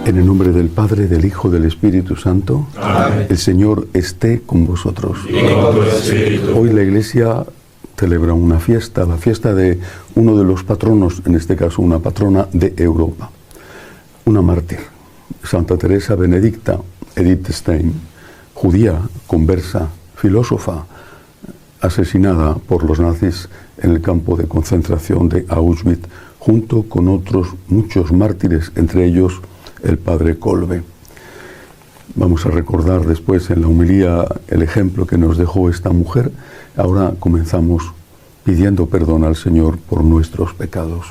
En el nombre del Padre, del Hijo, del Espíritu Santo. Amén. El Señor esté con vosotros. Y con tu espíritu. Hoy la Iglesia celebra una fiesta, la fiesta de uno de los patronos, en este caso una patrona de Europa, una mártir, Santa Teresa Benedicta Edith Stein, judía, conversa, filósofa, asesinada por los nazis en el campo de concentración de Auschwitz, junto con otros muchos mártires, entre ellos el padre Kolbe. Vamos a recordar después en la homilía el ejemplo que nos dejó esta mujer. Ahora comenzamos pidiendo perdón al Señor por nuestros pecados.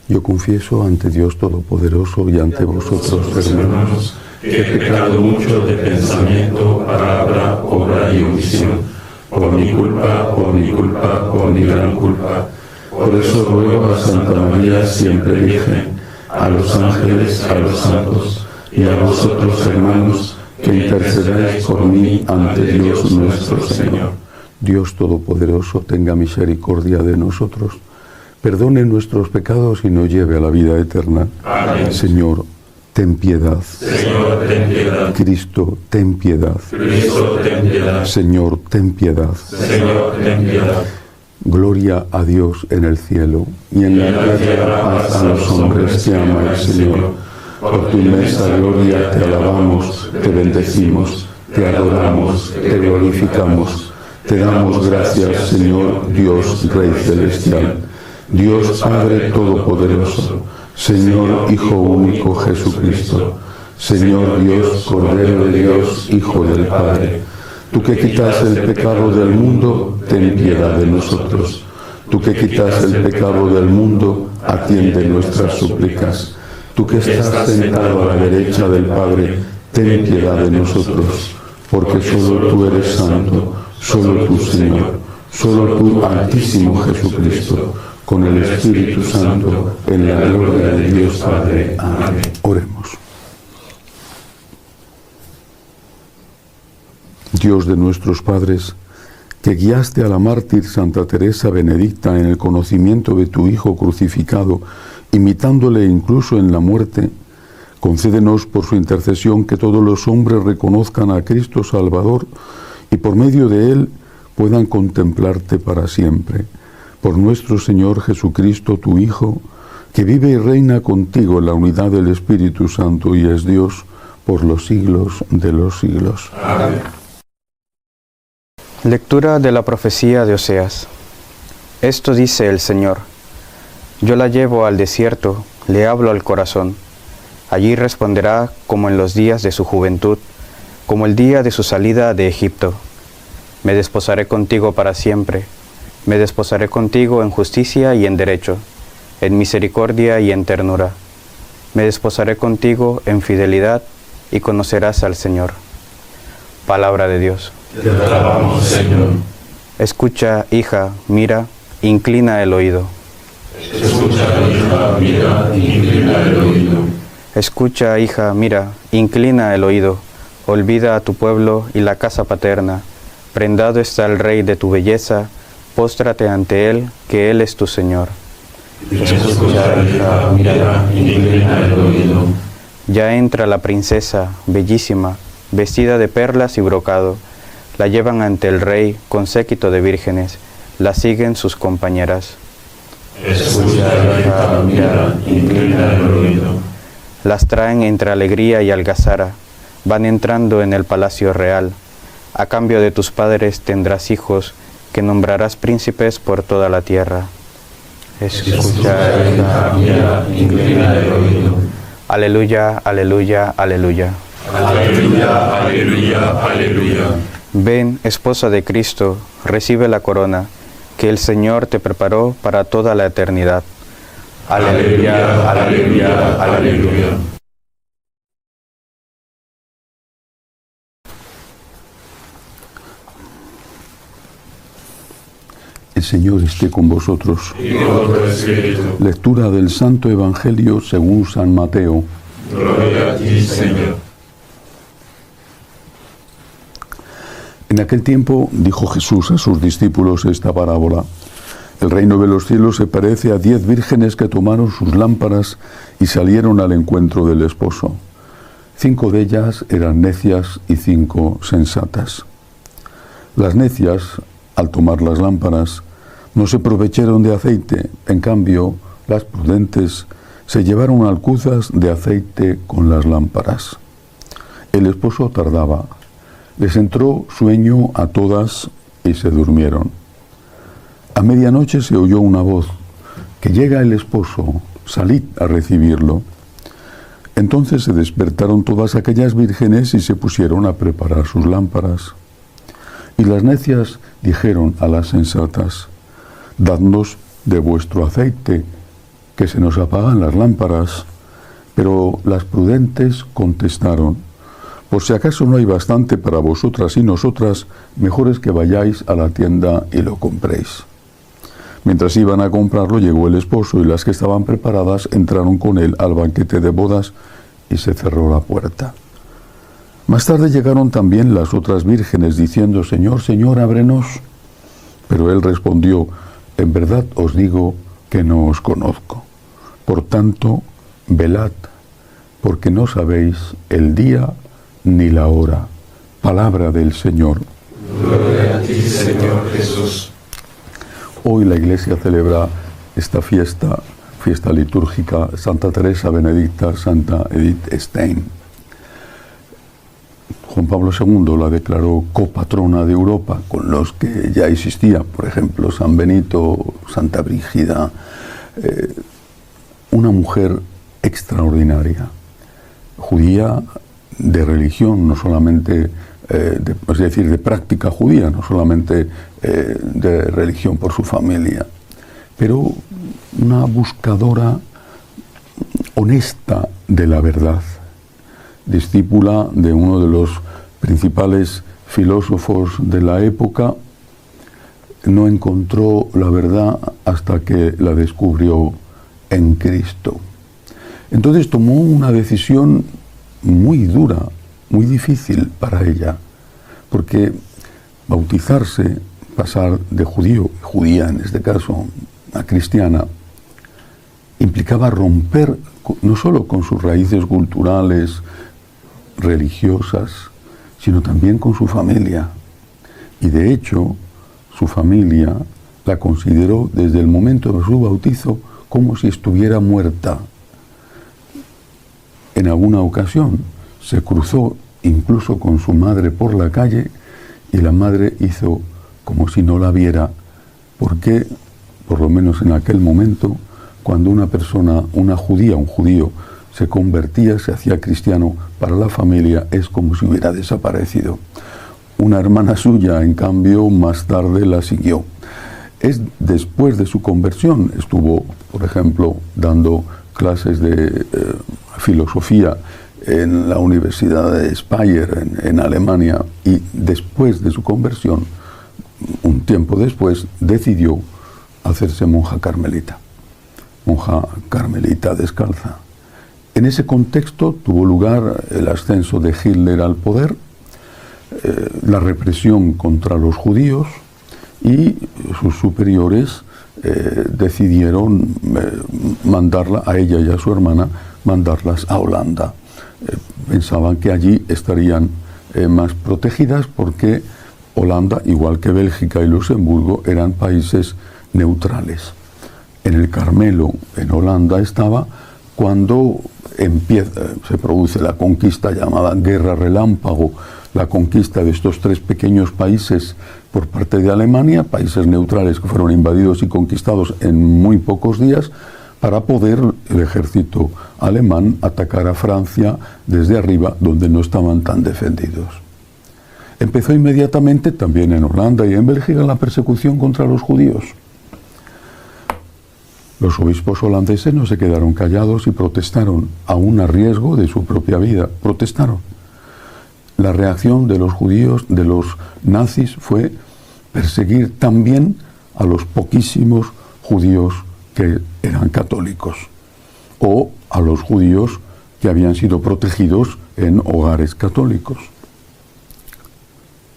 Yo confieso ante Dios Todopoderoso y ante vosotros, hermanos, que he pecado mucho de pensamiento, palabra, obra y omisión, por mi culpa, por mi gran culpa. Por eso ruego a Santa María, siempre Virgen, a los ángeles, a los santos, y a vosotros, hermanos, que intercedáis por mí ante Dios nuestro Señor. Dios Todopoderoso, tenga misericordia de nosotros, perdone nuestros pecados y nos lleve a la vida eterna. Amén. Señor, ten piedad. Señor, ten piedad. Cristo, ten piedad. Cristo, ten piedad. Señor, ten piedad. Señor, ten piedad. Gloria a Dios en el cielo y en la tierra paz a los hombres que ama el Señor. Por tu inmensa gloria te alabamos, te bendecimos, te adoramos, te glorificamos. Te damos gracias, Señor Dios, Rey celestial, Dios Padre Todopoderoso, Señor Hijo único Jesucristo, Señor Dios, Cordero de Dios, Hijo del Padre. Tú que quitas el pecado del mundo, ten piedad de nosotros. Tú que quitas el pecado del mundo, atiende nuestras súplicas. Tú que estás sentado a la derecha del Padre, ten piedad de nosotros. Porque solo tú eres santo, solo tú, Señor, solo tú, Altísimo Jesucristo, con el Espíritu Santo, en la gloria de Dios Padre. Amén. Oremos. Dios de nuestros padres, que guiaste a la mártir Santa Teresa Benedicta en el conocimiento de tu Hijo crucificado, imitándole incluso en la muerte, concédenos por su intercesión que todos los hombres reconozcan a Cristo Salvador y por medio de Él puedan contemplarte para siempre. Por nuestro Señor Jesucristo, tu Hijo, que vive y reina contigo en la unidad del Espíritu Santo y es Dios por los siglos de los siglos. Amén. Lectura de la profecía de Oseas. Esto dice el Señor: yo la llevo al desierto, le hablo al corazón. Allí responderá como en los días de su juventud, como el día de su salida de Egipto. Me desposaré contigo para siempre, me desposaré contigo en justicia y en derecho, en misericordia y en ternura. Me desposaré contigo en fidelidad y conocerás al Señor. Palabra de Dios. Te alabamos, Señor. Escucha, hija, mira, inclina el oído. Escucha, hija, mira, inclina el oído. Escucha, hija, mira, inclina el oído. Olvida a tu pueblo y la casa paterna. Prendado está el Rey de tu belleza, póstrate ante Él, que Él es tu Señor. Escucha, hija, mira, inclina el oído. Ya entra la princesa, bellísima, vestida de perlas y brocado. La llevan ante el Rey con séquito de vírgenes, la siguen sus compañeras. Escucha, hija, mira, inclina el oído. Las traen entre alegría y algazara, van entrando en el palacio real. A cambio de tus padres tendrás hijos, que nombrarás príncipes por toda la tierra. Escucha, hija, mira, inclina el oído. Aleluya, aleluya, aleluya. Aleluya, aleluya, aleluya. Ven, esposa de Cristo, recibe la corona que el Señor te preparó para toda la eternidad. Aleluya, aleluya, aleluya. El Señor esté con vosotros. Y con tu espíritu. Lectura del Santo Evangelio según San Mateo. Gloria a ti, Señor. En En aquel tiempo dijo Jesús a sus discípulos esta parábola: el reino de los cielos se parece a 10 vírgenes que tomaron sus lámparas y salieron al encuentro del esposo. 5 de ellas eran necias y 5 sensatas. Las necias, al tomar las lámparas, no se aprovecharon de aceite. En cambio, las prudentes se llevaron alcuzas de aceite con las lámparas. El esposo tardaba. Les entró sueño a todas y se durmieron. A medianoche se oyó una voz: que llega el esposo, salid a recibirlo. Entonces se despertaron todas aquellas vírgenes y se pusieron a preparar sus lámparas. Y las necias dijeron a las sensatas: dadnos de vuestro aceite, que se nos apagan las lámparas. Pero las prudentes contestaron: por si acaso no hay bastante para vosotras y nosotras, mejor es que vayáis a la tienda y lo compréis. Mientras iban a comprarlo, llegó el esposo, y las que estaban preparadas entraron con él al banquete de bodas, y se cerró la puerta. Más tarde llegaron también las otras vírgenes, diciendo: Señor, Señor, ábrenos. Pero él respondió: en verdad os digo que no os conozco. Por tanto, velad, porque no sabéis el día ni la hora. Palabra del Señor. Gloria a ti, Señor Jesús. Hoy la Iglesia celebra esta fiesta litúrgica, Santa Teresa Benedicta, Santa Edith Stein. Juan Pablo II la declaró copatrona de Europa, con los que ya existía, por ejemplo, San Benito, Santa Brígida, una mujer extraordinaria, judía de religión, no solamente, es decir, de práctica judía, no solamente de religión por su familia, pero una buscadora honesta de la verdad, discípula de uno de los principales filósofos de la época. No encontró la verdad hasta que la descubrió en Cristo. Entonces tomó una decisión muy dura, muy difícil para ella, porque bautizarse, pasar de judío, judía en este caso, a cristiana, implicaba romper no solo con sus raíces culturales, religiosas, sino también con su familia. Y de hecho, su familia la consideró desde el momento de su bautizo como si estuviera muerta. En alguna ocasión se cruzó incluso con su madre por la calle y la madre hizo como si no la viera, porque, por lo menos en aquel momento, cuando una persona, una judía, un judío, se convertía, se hacía cristiano, para la familia es como si hubiera desaparecido. Una hermana suya, en cambio, más tarde la siguió. Es después de su conversión, estuvo, por ejemplo, dando clases de filosofía en la Universidad de Speyer, en Alemania, y después de su conversión, un tiempo después, decidió hacerse monja carmelita descalza. En ese contexto tuvo lugar el ascenso de Hitler al poder, la represión contra los judíos, y sus superiores decidieron mandarla a ella y a su hermana, mandarlas a Holanda. Pensaban que allí estarían más protegidas, porque Holanda, igual que Bélgica y Luxemburgo, eran países neutrales. En el Carmelo, en Holanda, estaba cuando se produce la conquista llamada Guerra Relámpago, la conquista de estos 3 pequeños países por parte de Alemania, países neutrales que fueron invadidos y conquistados en muy pocos días, para poder el ejército alemán atacar a Francia desde arriba, donde no estaban tan defendidos. Empezó inmediatamente, también en Holanda y en Bélgica, la persecución contra los judíos. Los obispos holandeses no se quedaron callados y protestaron, aún a riesgo de su propia vida. Protestaron. La reacción de los judíos, de los nazis, fue perseguir también a los poquísimos judíos que eran católicos, o a los judíos que habían sido protegidos en hogares católicos.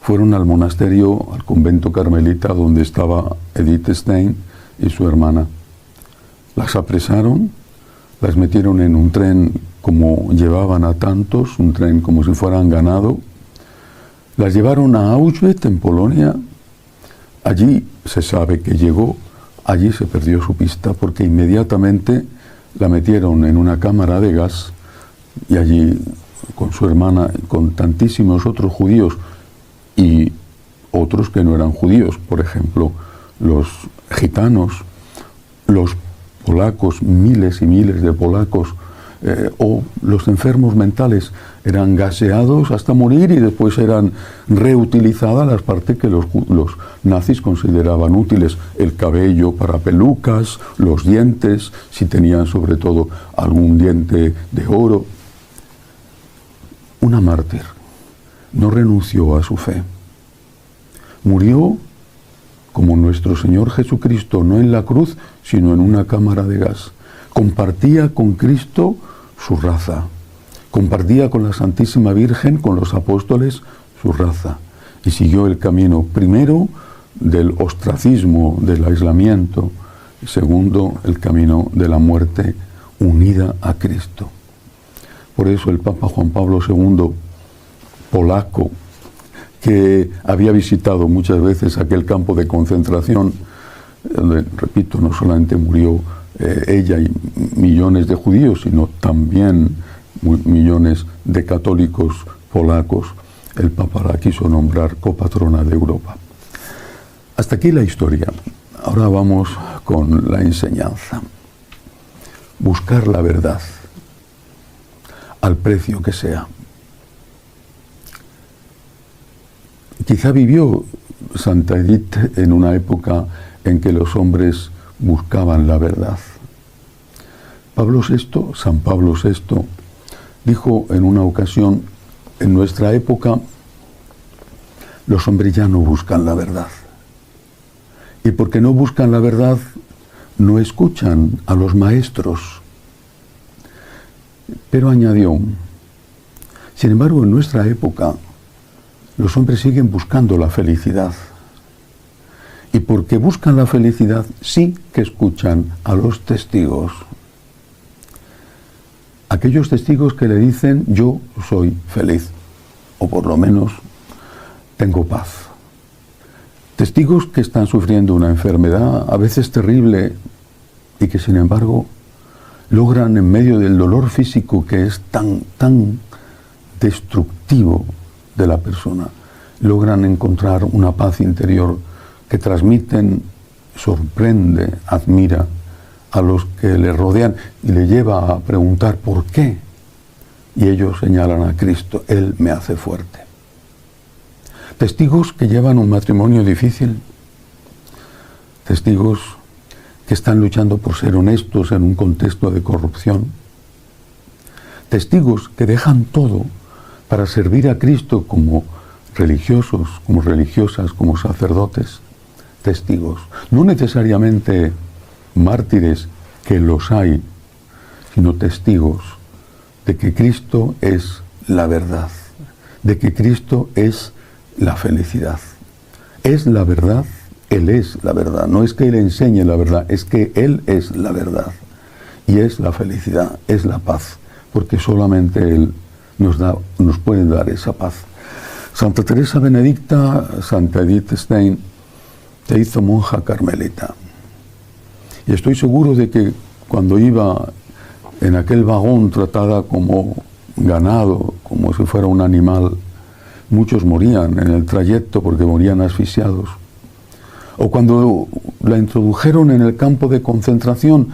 fueron al monasterio, al convento carmelita, donde estaba Edith Stein y su hermana. Las apresaron, las metieron en un tren como llevaban a tantos, un tren como si fueran ganado. Las llevaron a Auschwitz, en Polonia. Allí se sabe que llegó, allí se perdió su pista, porque inmediatamente la metieron en una cámara de gas y allí, con su hermana, con tantísimos otros judíos y otros que no eran judíos, por ejemplo, los gitanos, los polacos, miles y miles de polacos, o los enfermos mentales, eran gaseados hasta morir y después eran reutilizadas las partes que los nazis consideraban útiles, el cabello para pelucas, los dientes, si tenían sobre todo algún diente de oro. Una mártir, no renunció a su fe. Murió como nuestro Señor Jesucristo, no en la cruz, sino en una cámara de gas. Compartía con Cristo su raza, compartía con la Santísima Virgen, con los apóstoles, su raza, y siguió el camino, primero, del ostracismo, del aislamiento, y segundo, el camino de la muerte unida a Cristo. Por eso el Papa Juan Pablo II, polaco, que había visitado muchas veces aquel campo de concentración, donde, repito, no solamente murió ella y millones de judíos, sino también millones de católicos polacos, el Papa la quiso nombrar copatrona de Europa. Hasta aquí la historia. Ahora vamos con la enseñanza. Buscar la verdad, al precio que sea. Quizá vivió Santa Edith en una época en que los hombres buscaban la verdad. San Pablo VI, dijo en una ocasión: en nuestra época los hombres ya no buscan la verdad. Y porque no buscan la verdad, no escuchan a los maestros. Pero añadió: sin embargo, en nuestra época los hombres siguen buscando la felicidad. Y porque buscan la felicidad, sí que escuchan a los testigos. Aquellos testigos que le dicen: yo soy feliz, o por lo menos tengo paz. Testigos que están sufriendo una enfermedad, a veces terrible, y que sin embargo logran, en medio del dolor físico que es tan destructivo de la persona, logran encontrar una paz interior que transmiten, sorprende, admira a los que le rodean y le lleva a preguntar ¿por qué? Y ellos señalan a Cristo: Él me hace fuerte. Testigos que llevan un matrimonio difícil, testigos que están luchando por ser honestos en un contexto de corrupción, testigos que dejan todo para servir a Cristo como religiosos, como religiosas, como sacerdotes. Testigos, no necesariamente mártires, que los hay, sino testigos de que Cristo es la verdad, de que Cristo es la felicidad. Es la verdad, Él es la verdad. No es que Él enseñe la verdad, es que Él es la verdad. Y es la felicidad, es la paz, porque solamente Él nos puede dar esa paz. Santa Teresa Benedicta, Santa Edith Stein, se hizo monja carmelita. Y estoy seguro de que cuando iba en aquel vagón tratada como ganado, como si fuera un animal, muchos morían en el trayecto porque morían asfixiados. O cuando la introdujeron en el campo de concentración,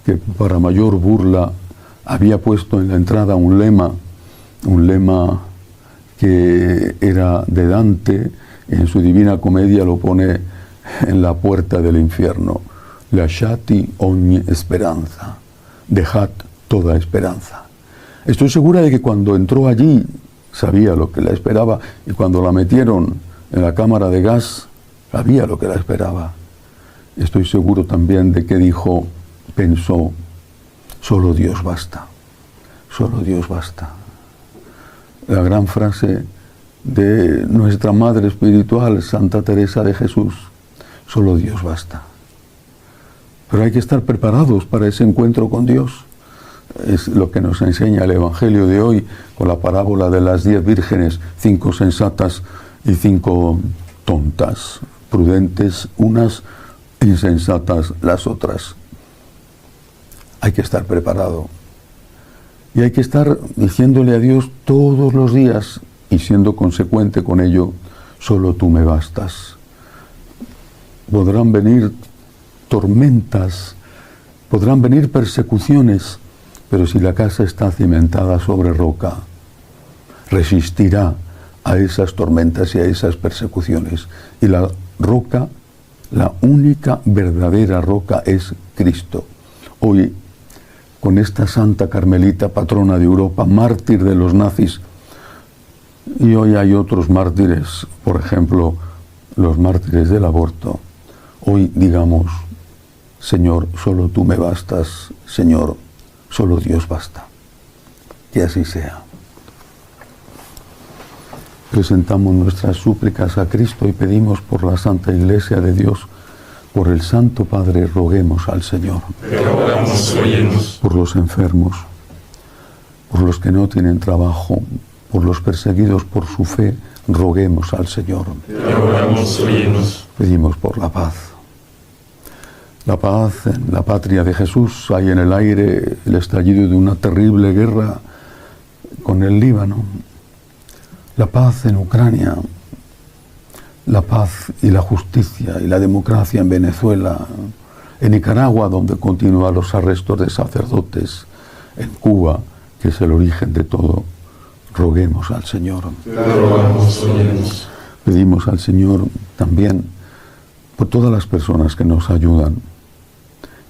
que para mayor burla había puesto en la entrada un lema que era de Dante, en su Divina Comedia lo pone en la puerta del infierno: lasciati ogni speranza, dejad toda esperanza. Estoy segura de que cuando entró allí sabía lo que la esperaba, y cuando la metieron en la cámara de gas sabía lo que la esperaba. Estoy seguro también de que pensó: solo Dios basta, solo Dios basta. La gran frase de nuestra Madre Espiritual, Santa Teresa de Jesús. Solo Dios basta. Pero hay que estar preparados para ese encuentro con Dios. Es lo que nos enseña el Evangelio de hoy con la parábola de las 10 vírgenes, 5 sensatas y 5 tontas, prudentes unas, insensatas las otras. Hay que estar preparado. Y hay que estar diciéndole a Dios todos los días y siendo consecuente con ello, solo tú me bastas. Podrán venir tormentas, podrán venir persecuciones, pero si la casa está cimentada sobre roca, resistirá a esas tormentas y a esas persecuciones. Y la roca, la única verdadera roca es Cristo. Hoy, con esta Santa Carmelita, patrona de Europa, mártir de los nazis, y hoy hay otros mártires, por ejemplo, los mártires del aborto. Hoy digamos, Señor, solo tú me bastas, Señor, solo Dios basta. Que así sea. Presentamos nuestras súplicas a Cristo y pedimos por la Santa Iglesia de Dios, por el Santo Padre, roguemos al Señor. Te rogamos, óyenos. Por los enfermos, por los que no tienen trabajo, por los perseguidos por su fe, roguemos al Señor. Te rogamos, óyenos. Pedimos por la paz. La paz en la patria de Jesús. Hay en el aire el estallido de una terrible guerra con el Líbano. La paz en Ucrania. La paz y la justicia y la democracia en Venezuela. En Nicaragua, donde continúan los arrestos de sacerdotes. En Cuba, que es el origen de todo. Roguemos al Señor. Te rogamos, óyenos. Pedimos al Señor también por todas las personas que nos ayudan,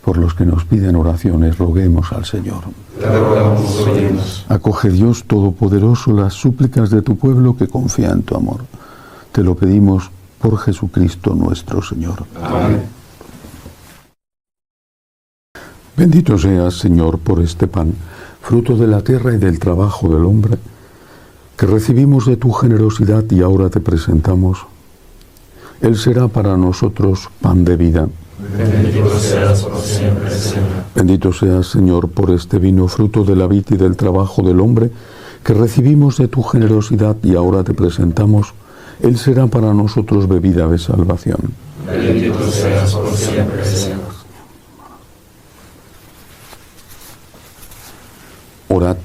por los que nos piden oraciones, roguemos al Señor. Te rogamos, óyenos. Acoge, Dios Todopoderoso, las súplicas de tu pueblo que confía en tu amor. Te lo pedimos por Jesucristo nuestro Señor. Amén. Bendito seas, Señor, por este pan, fruto de la tierra y del trabajo del hombre, que recibimos de tu generosidad y ahora te presentamos. Él será para nosotros pan de vida. Bendito seas por siempre, Señor. Bendito seas, Señor, por este vino, fruto de la vid y del trabajo del hombre, que recibimos de tu generosidad y ahora te presentamos. Él será para nosotros bebida de salvación. Bendito seas por siempre, Señor. Orad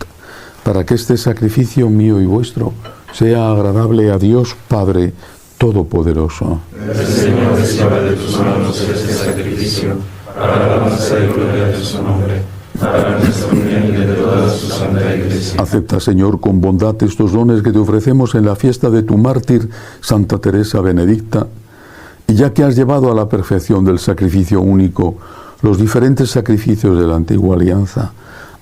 para que este sacrificio mío y vuestro sea agradable a Dios Padre Todopoderoso. El Señor reciba de tus manos este sacrificio, para la alabanza y gloria de su nombre, para nuestro bien y de toda su santa Iglesia. Acepta, Señor, con bondad estos dones que te ofrecemos en la fiesta de tu mártir, Santa Teresa Benedicta, y ya que has llevado a la perfección del sacrificio único los diferentes sacrificios de la antigua alianza,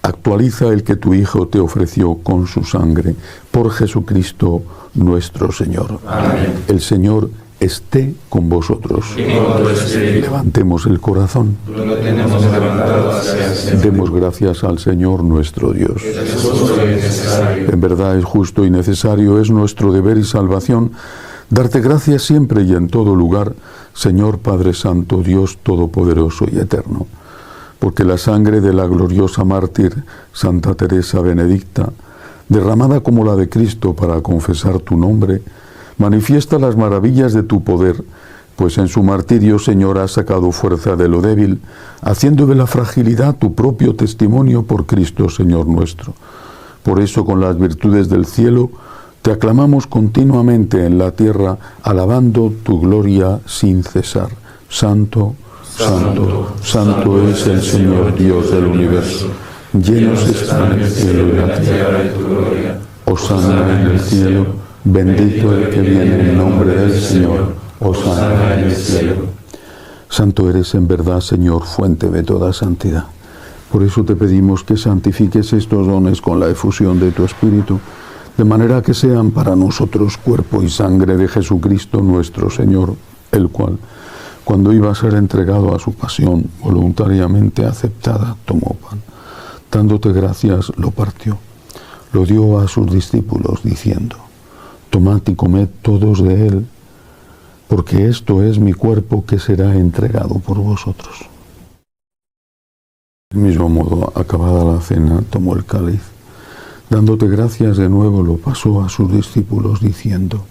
actualiza el que tu Hijo te ofreció con su sangre, por Jesucristo nuestro Señor. Amén. El Señor esté con vosotros. Y con tu espíritu. Levantemos el corazón. Lo tenemos levantado hacia el Señor. Demos gracias al Señor nuestro Dios. Es justo y necesario. En verdad es justo y necesario, es nuestro deber y salvación, darte gracias siempre y en todo lugar, Señor Padre Santo, Dios Todopoderoso y Eterno, porque la sangre de la gloriosa mártir Santa Teresa Benedicta, derramada como la de Cristo para confesar tu nombre, manifiesta las maravillas de tu poder, pues en su martirio, Señor, has sacado fuerza de lo débil, haciendo de la fragilidad tu propio testimonio por Cristo, Señor nuestro. Por eso, con las virtudes del cielo, te aclamamos continuamente en la tierra, alabando tu gloria sin cesar. Santo, Santo, Santo es el Señor Dios del universo. Llenos están el cielo y la tierra de tu gloria. Hosana en el cielo, bendito el que viene en nombre del Señor. Hosana en el cielo. Santo eres en verdad, Señor, fuente de toda santidad. Por eso te pedimos que santifiques estos dones con la efusión de tu Espíritu, de manera que sean para nosotros cuerpo y sangre de Jesucristo nuestro Señor, el cual, cuando iba a ser entregado a su pasión voluntariamente aceptada, tomó pan. Dándote gracias, lo partió, lo dio a sus discípulos, diciendo: Tomad y comed todos de él, porque esto es mi cuerpo que será entregado por vosotros. Del mismo modo, acabada la cena, tomó el cáliz. Dándote gracias de nuevo, lo pasó a sus discípulos diciendo: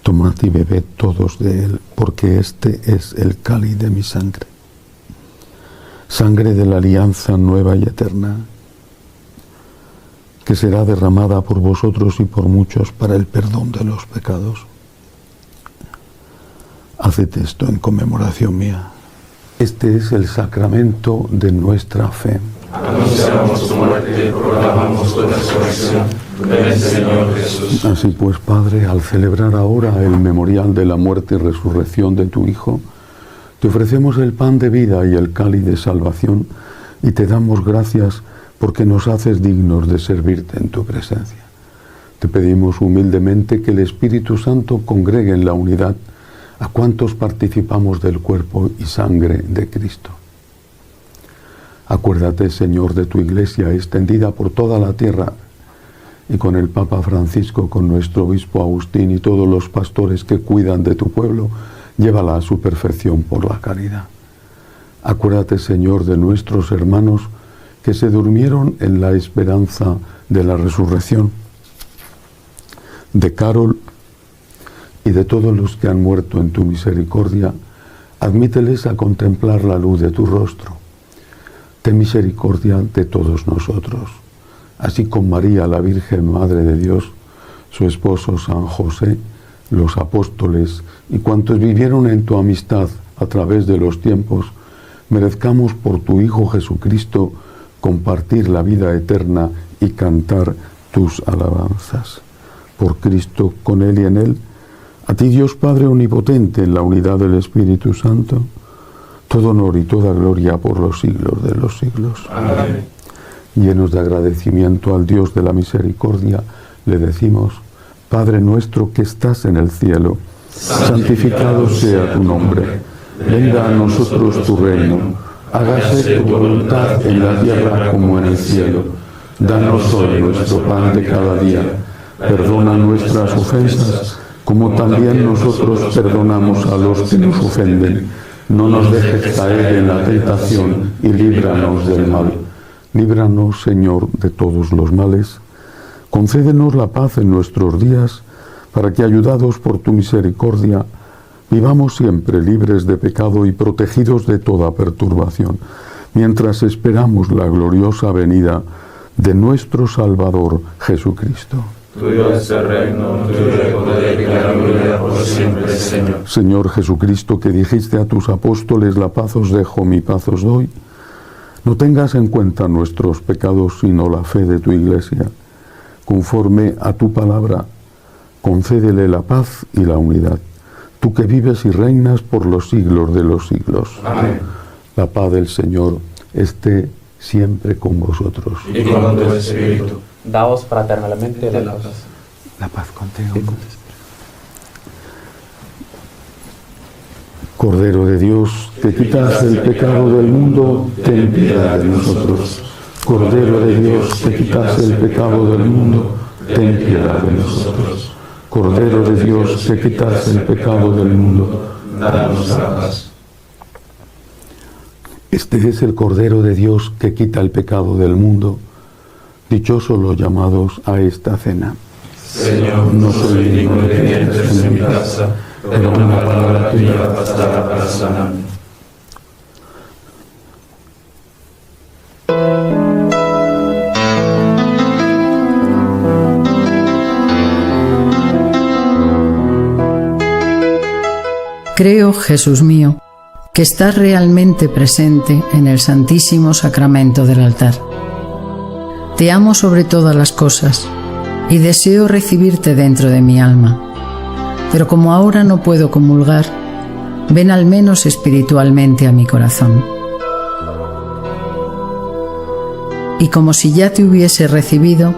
tomad y bebed todos de él, porque este es el cáliz de mi sangre, sangre de la alianza nueva y eterna, que será derramada por vosotros y por muchos para el perdón de los pecados. Haced esto en conmemoración mía. Este es el sacramento de nuestra fe. Anunciamos tu muerte, proclamamos tu resurrección. Ven, Señor Jesús. Así pues, Padre, al celebrar ahora el memorial de la muerte y resurrección de tu Hijo, te ofrecemos el pan de vida y el cáliz de salvación y te damos gracias porque nos haces dignos de servirte en tu presencia. Te pedimos humildemente que el Espíritu Santo congregue en la unidad a cuantos participamos del cuerpo y sangre de Cristo. Acuérdate, Señor, de tu Iglesia extendida por toda la tierra y con el Papa Francisco, con nuestro obispo Agustín y todos los pastores que cuidan de tu pueblo, llévala a su perfección por la caridad. Acuérdate, Señor, de nuestros hermanos que se durmieron en la esperanza de la resurrección, de Carol y de todos los que han muerto en tu misericordia. Admíteles a contemplar la luz de tu rostro. Ten misericordia de todos nosotros, así con María, la Virgen Madre de Dios, su esposo San José, los apóstoles y cuantos vivieron en tu amistad a través de los tiempos, merezcamos por tu Hijo Jesucristo compartir la vida eterna y cantar tus alabanzas. Por Cristo, con Él y en Él, a ti, Dios Padre Omnipotente, en la unidad del Espíritu Santo, todo honor y toda gloria por los siglos de los siglos. Amén. Llenos de agradecimiento al Dios de la misericordia, le decimos: Padre nuestro que estás en el cielo, santificado sea tu nombre. Venga a nosotros tu reino. Hágase tu voluntad en la tierra como en el cielo. Danos hoy nuestro pan de cada día. Perdona nuestras ofensas, como también nosotros perdonamos a los que nos ofenden. No nos dejes caer en la tentación y líbranos del mal. Líbranos, Señor, de todos los males. Concédenos la paz en nuestros días, para que, ayudados por tu misericordia, vivamos siempre libres de pecado y protegidos de toda perturbación, mientras esperamos la gloriosa venida de nuestro Salvador Jesucristo. Tuyo es el reino, tuyo el poder y la gloria por siempre, Señor. Señor Jesucristo, que dijiste a tus apóstoles: la paz os dejo, mi paz os doy, no tengas en cuenta nuestros pecados, sino la fe de tu Iglesia. Conforme a tu palabra, concédele la paz y la unidad. Tú que vives y reinas por los siglos de los siglos. Amén. La paz del Señor esté siempre con vosotros. Y con tu espíritu. Daos fraternalmente la paz. La paz contigo. Cordero de Dios, que quitas el pecado del mundo, ten piedad de nosotros. Cordero de Dios, que quitas el pecado del mundo, ten piedad de nosotros. Cordero de Dios, que quitas el pecado del mundo, danos la paz. Este es el Cordero de Dios que quita el pecado del mundo. Dichosos los llamados a esta cena. Señor, no soy digno de que entres en mi casa, pero una palabra tuya bastará para sanarme. Creo, Jesús mío, que estás realmente presente en el Santísimo Sacramento del altar. Te amo sobre todas las cosas y deseo recibirte dentro de mi alma. Pero como ahora no puedo comulgar, ven al menos espiritualmente a mi corazón. Y como si ya te hubiese recibido,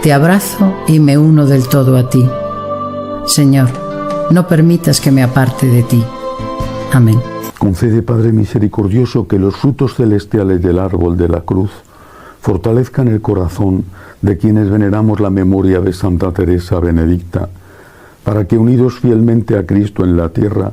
te abrazo y me uno del todo a ti. Señor, no permitas que me aparte de ti. Amén. Concede, Padre misericordioso, que los frutos celestiales del árbol de la cruz fortalezcan el corazón de quienes veneramos la memoria de Santa Teresa Benedicta, para que unidos fielmente a Cristo en la tierra,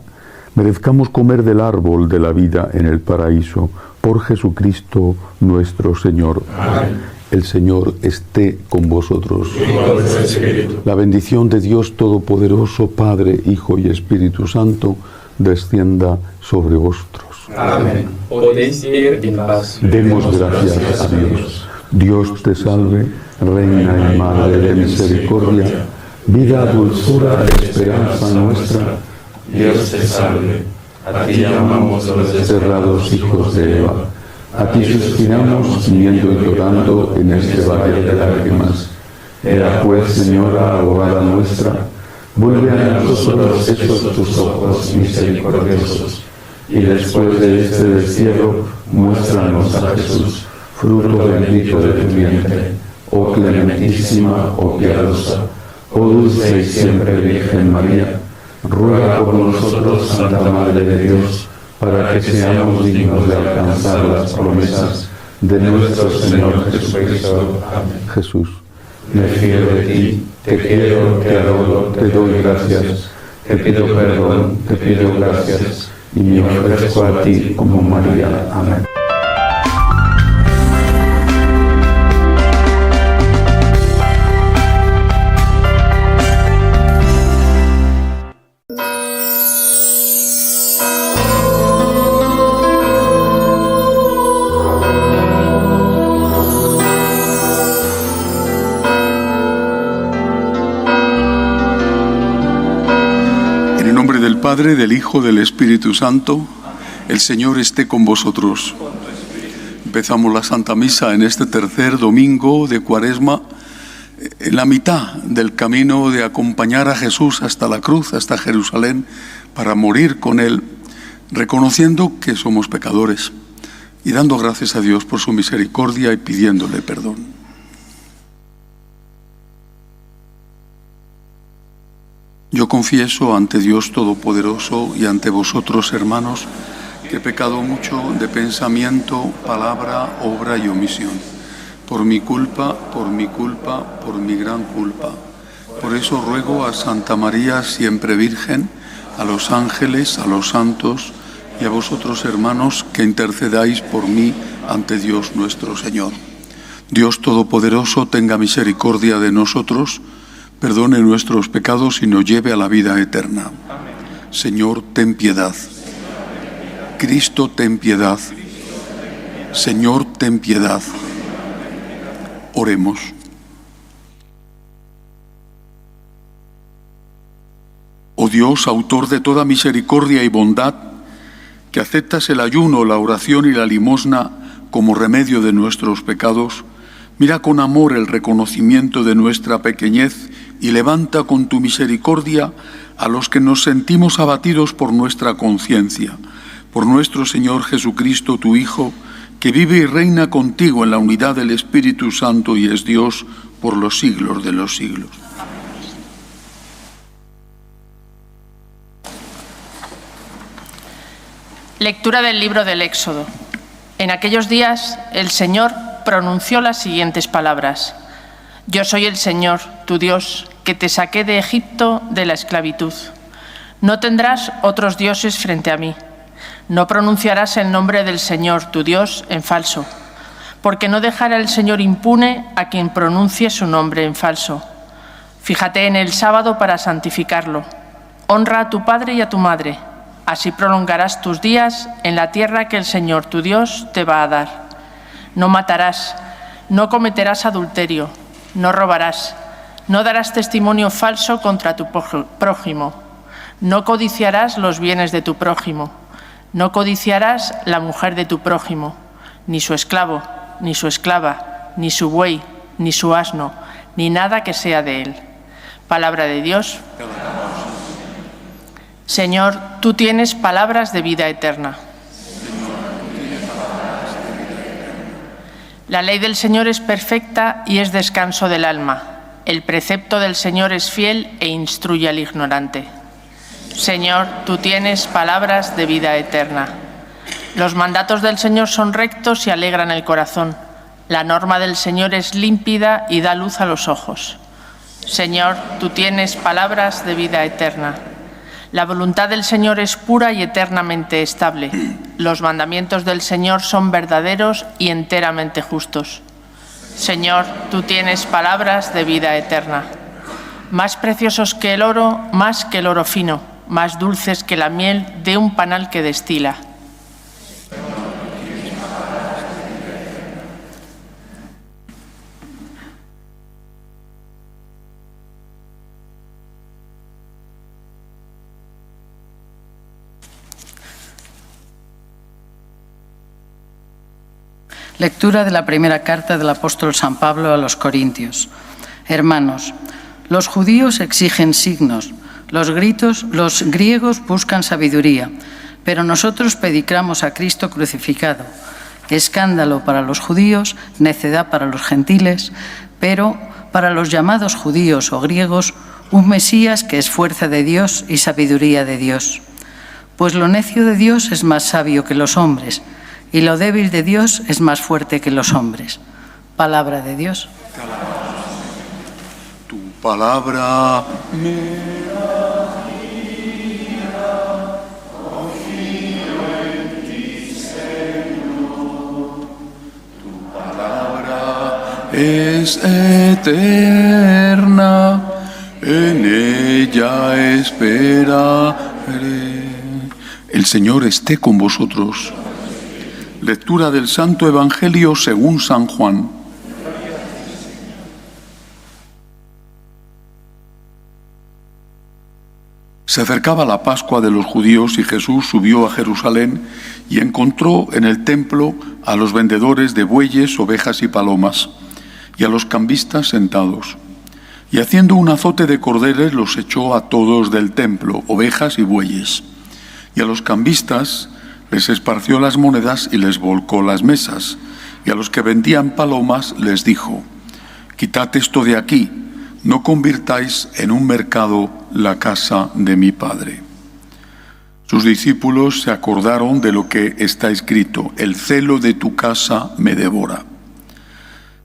merezcamos comer del árbol de la vida en el paraíso, por Jesucristo nuestro Señor. Amén. El Señor esté con vosotros. Y con tu espíritu. La bendición de Dios Todopoderoso, Padre, Hijo y Espíritu Santo, descienda sobre vosotros. Amén. Podéis ir en paz. Demos gracias a Dios. Dios te salve, Reina y Madre de misericordia, vida, dulzura y esperanza nuestra. Dios te salve. A ti llamamos los Desterrados hijos de Eva, a ti suspiramos, gimiendo y llorando en este valle de lágrimas. Ea pues, Señora, abogada nuestra, vuelve a nosotros esos tus ojos misericordiosos, y después de este destierro, muéstranos a Jesús, fruto bendito de tu vientre. Oh clementísima, oh piadosa, oh dulce y siempre Virgen María, ruega por nosotros, Santa Madre de Dios, para que seamos dignos de alcanzar las promesas de nuestro Señor Jesucristo. Amén. Jesús, me fío de ti, te quiero, te adoro, te doy gracias, te pido perdón, te pido gracias, y me ofrezco a ti como María. Amén. Padre, del Hijo, del Espíritu Santo, el Señor esté con vosotros. Empezamos la Santa Misa en este tercer domingo de Cuaresma, en la mitad del camino de acompañar a Jesús hasta la cruz, hasta Jerusalén, para morir con Él, reconociendo que somos pecadores y dando gracias a Dios por su misericordia y pidiéndole perdón. Yo confieso ante Dios Todopoderoso y ante vosotros, hermanos, que he pecado mucho de pensamiento, palabra, obra y omisión. Por mi culpa, por mi gran culpa. Por eso ruego a Santa María, siempre Virgen, a los ángeles, a los santos y a vosotros, hermanos, que intercedáis por mí ante Dios nuestro Señor. Dios Todopoderoso tenga misericordia de nosotros, perdone nuestros pecados y nos lleve a la vida eterna. Señor, ten piedad. Cristo, ten piedad. Señor, ten piedad. Oremos. Oh Dios, autor de toda misericordia y bondad, que aceptas el ayuno, la oración y la limosna como remedio de nuestros pecados, mira con amor el reconocimiento de nuestra pequeñez y levanta con tu misericordia a los que nos sentimos abatidos por nuestra conciencia, por nuestro Señor Jesucristo, tu Hijo, que vive y reina contigo en la unidad del Espíritu Santo y es Dios por los siglos de los siglos. Lectura del libro del Éxodo. En aquellos días el Señor pronunció las siguientes palabras: Yo soy el Señor, tu Dios, que te saqué de Egipto de la esclavitud. No tendrás otros dioses frente a mí. No pronunciarás el nombre del Señor, tu Dios, en falso, porque no dejará el Señor impune a quien pronuncie su nombre en falso. Fíjate en el sábado para santificarlo. Honra a tu padre y a tu madre. Así prolongarás tus días en la tierra que el Señor, tu Dios, te va a dar. No matarás, no cometerás adulterio, no robarás, no darás testimonio falso contra tu prójimo, no codiciarás los bienes de tu prójimo, no codiciarás la mujer de tu prójimo, ni su esclavo, ni su esclava, ni su buey, ni su asno, ni nada que sea de él. Palabra de Dios. Señor, tú tienes palabras de vida eterna. La ley del Señor es perfecta y es descanso del alma. El precepto del Señor es fiel e instruye al ignorante. Señor, tú tienes palabras de vida eterna. Los mandatos del Señor son rectos y alegran el corazón. La norma del Señor es límpida y da luz a los ojos. Señor, tú tienes palabras de vida eterna. La voluntad del Señor es pura y eternamente estable. Los mandamientos del Señor son verdaderos y enteramente justos. Señor, tú tienes palabras de vida eterna. Más preciosos que el oro, más que el oro fino, más dulces que la miel de un panal que destila. Lectura de la primera carta del apóstol San Pablo a los Corintios. Hermanos, los judíos exigen signos, los griegos buscan sabiduría, pero nosotros predicamos a Cristo crucificado. Escándalo para los judíos, necedad para los gentiles, pero para los llamados judíos o griegos, un Mesías que es fuerza de Dios y sabiduría de Dios. Pues lo necio de Dios es más sabio que los hombres, y lo débil de Dios es más fuerte que los hombres. Palabra de Dios. Tu palabra me confío en ti, Señor. Tu palabra es eterna, en ella esperaré. El Señor esté con vosotros. Lectura del Santo Evangelio según San Juan. Se acercaba la Pascua de los judíos y Jesús subió a Jerusalén y encontró en el templo a los vendedores de bueyes, ovejas y palomas, y a los cambistas sentados. Y haciendo un azote de cordeles los echó a todos del templo, ovejas y bueyes. Y a los cambistas les esparció las monedas y les volcó las mesas. Y a los que vendían palomas les dijo: quitad esto de aquí, no convirtáis en un mercado la casa de mi Padre. Sus discípulos se acordaron de lo que está escrito: el celo de tu casa me devora.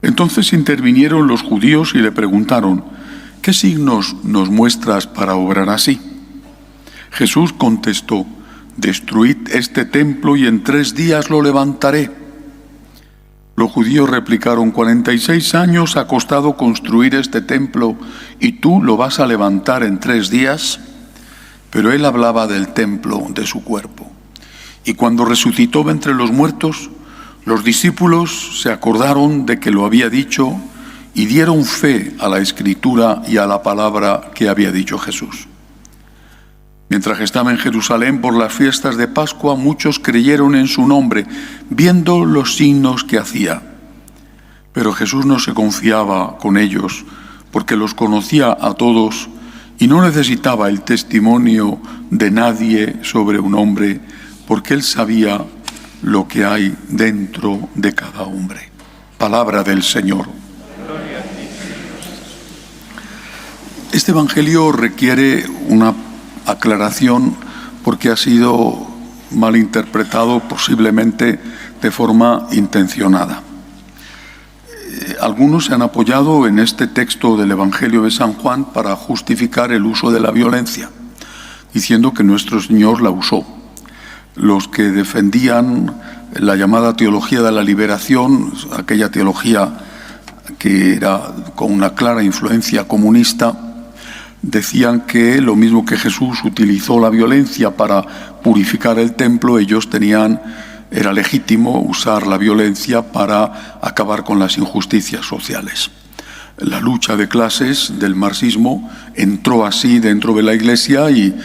Entonces intervinieron los judíos y le preguntaron: ¿qué signos nos muestras para obrar así? Jesús contestó: destruid este templo y en 3 días lo levantaré. Los judíos replicaron: 46 años ha costado construir este templo y tú lo vas a levantar en 3 días. Pero él hablaba del templo de su cuerpo. Y cuando resucitó de entre los muertos, los discípulos se acordaron de que lo había dicho y dieron fe a la Escritura y a la palabra que había dicho Jesús. Mientras estaba en Jerusalén por las fiestas de Pascua, muchos creyeron en su nombre, viendo los signos que hacía. Pero Jesús no se confiaba con ellos, porque los conocía a todos y no necesitaba el testimonio de nadie sobre un hombre, porque él sabía lo que hay dentro de cada hombre. Palabra del Señor. Este Evangelio requiere una aclaración porque ha sido mal interpretado, posiblemente de forma intencionada. Algunos se han apoyado en este texto del Evangelio de San Juan para justificar el uso de la violencia, diciendo que nuestro Señor la usó. Los que defendían la llamada teología de la liberación, aquella teología que era con una clara influencia comunista, decían que lo mismo que Jesús utilizó la violencia para purificar el templo, era legítimo usar la violencia para acabar con las injusticias sociales. La lucha de clases del marxismo entró así dentro de la Iglesia y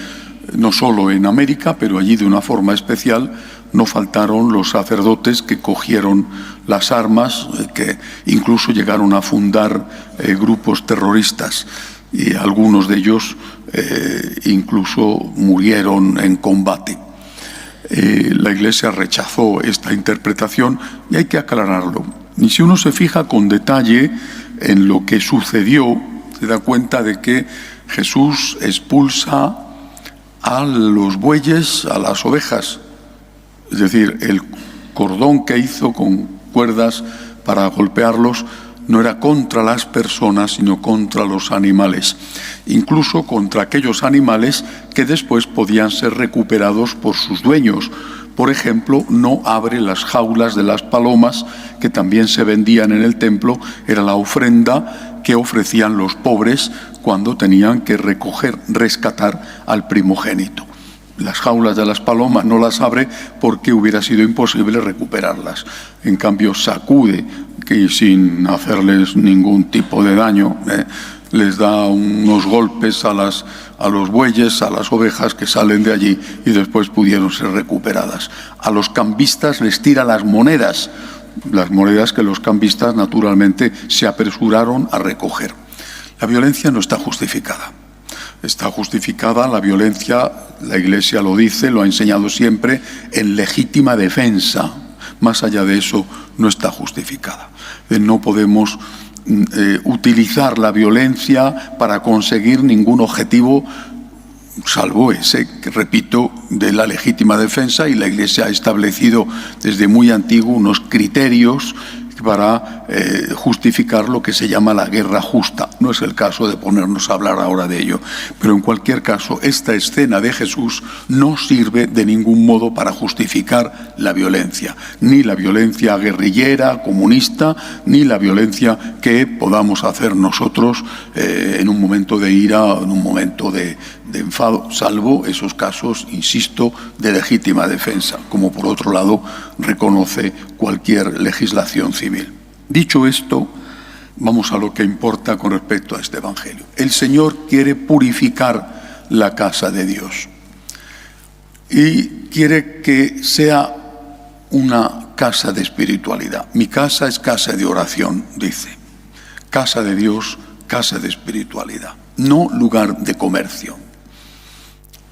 no solo en América, pero allí de una forma especial no faltaron los sacerdotes que cogieron las armas, que incluso llegaron a fundar grupos terroristas. Y algunos de ellos incluso murieron en combate. La Iglesia rechazó esta interpretación y hay que aclararlo. Y si uno se fija con detalle en lo que sucedió, se da cuenta de que Jesús expulsa a los bueyes, a las ovejas. Es decir, el cordón que hizo con cuerdas para golpearlos no era contra las personas, sino contra los animales, incluso contra aquellos animales que después podían ser recuperados por sus dueños. Por ejemplo, no abre las jaulas de las palomas, que también se vendían en el templo. Era la ofrenda que ofrecían los pobres cuando tenían que rescatar al primogénito. Las jaulas de las palomas no las abre porque hubiera sido imposible recuperarlas. En cambio, sacude, que sin hacerles ningún tipo de daño, les da unos golpes a los bueyes, a las ovejas que salen de allí, y después pudieron ser recuperadas. A los cambistas les tira las monedas que los cambistas naturalmente se apresuraron a recoger. La violencia no está justificada. Está justificada la violencia, la Iglesia lo dice, lo ha enseñado siempre, en legítima defensa. Más allá de eso, no está justificada. No podemos utilizar la violencia para conseguir ningún objetivo, salvo ese, que repito, de la legítima defensa, y la Iglesia ha establecido desde muy antiguo unos criterios para justificar lo que se llama la guerra justa. No es el caso de ponernos a hablar ahora de ello, pero en cualquier caso, esta escena de Jesús no sirve de ningún modo para justificar la violencia, ni la violencia guerrillera, comunista, ni la violencia que podamos hacer nosotros en un momento de ira, en un momento de enfado, salvo esos casos, insisto, de legítima defensa, como por otro lado reconoce cualquier legislación civil. Dicho esto, vamos a lo que importa con respecto a este Evangelio. El Señor quiere purificar la casa de Dios y quiere que sea una casa de espiritualidad. Mi casa es casa de oración, dice. Casa de Dios, casa de espiritualidad, no lugar de comercio.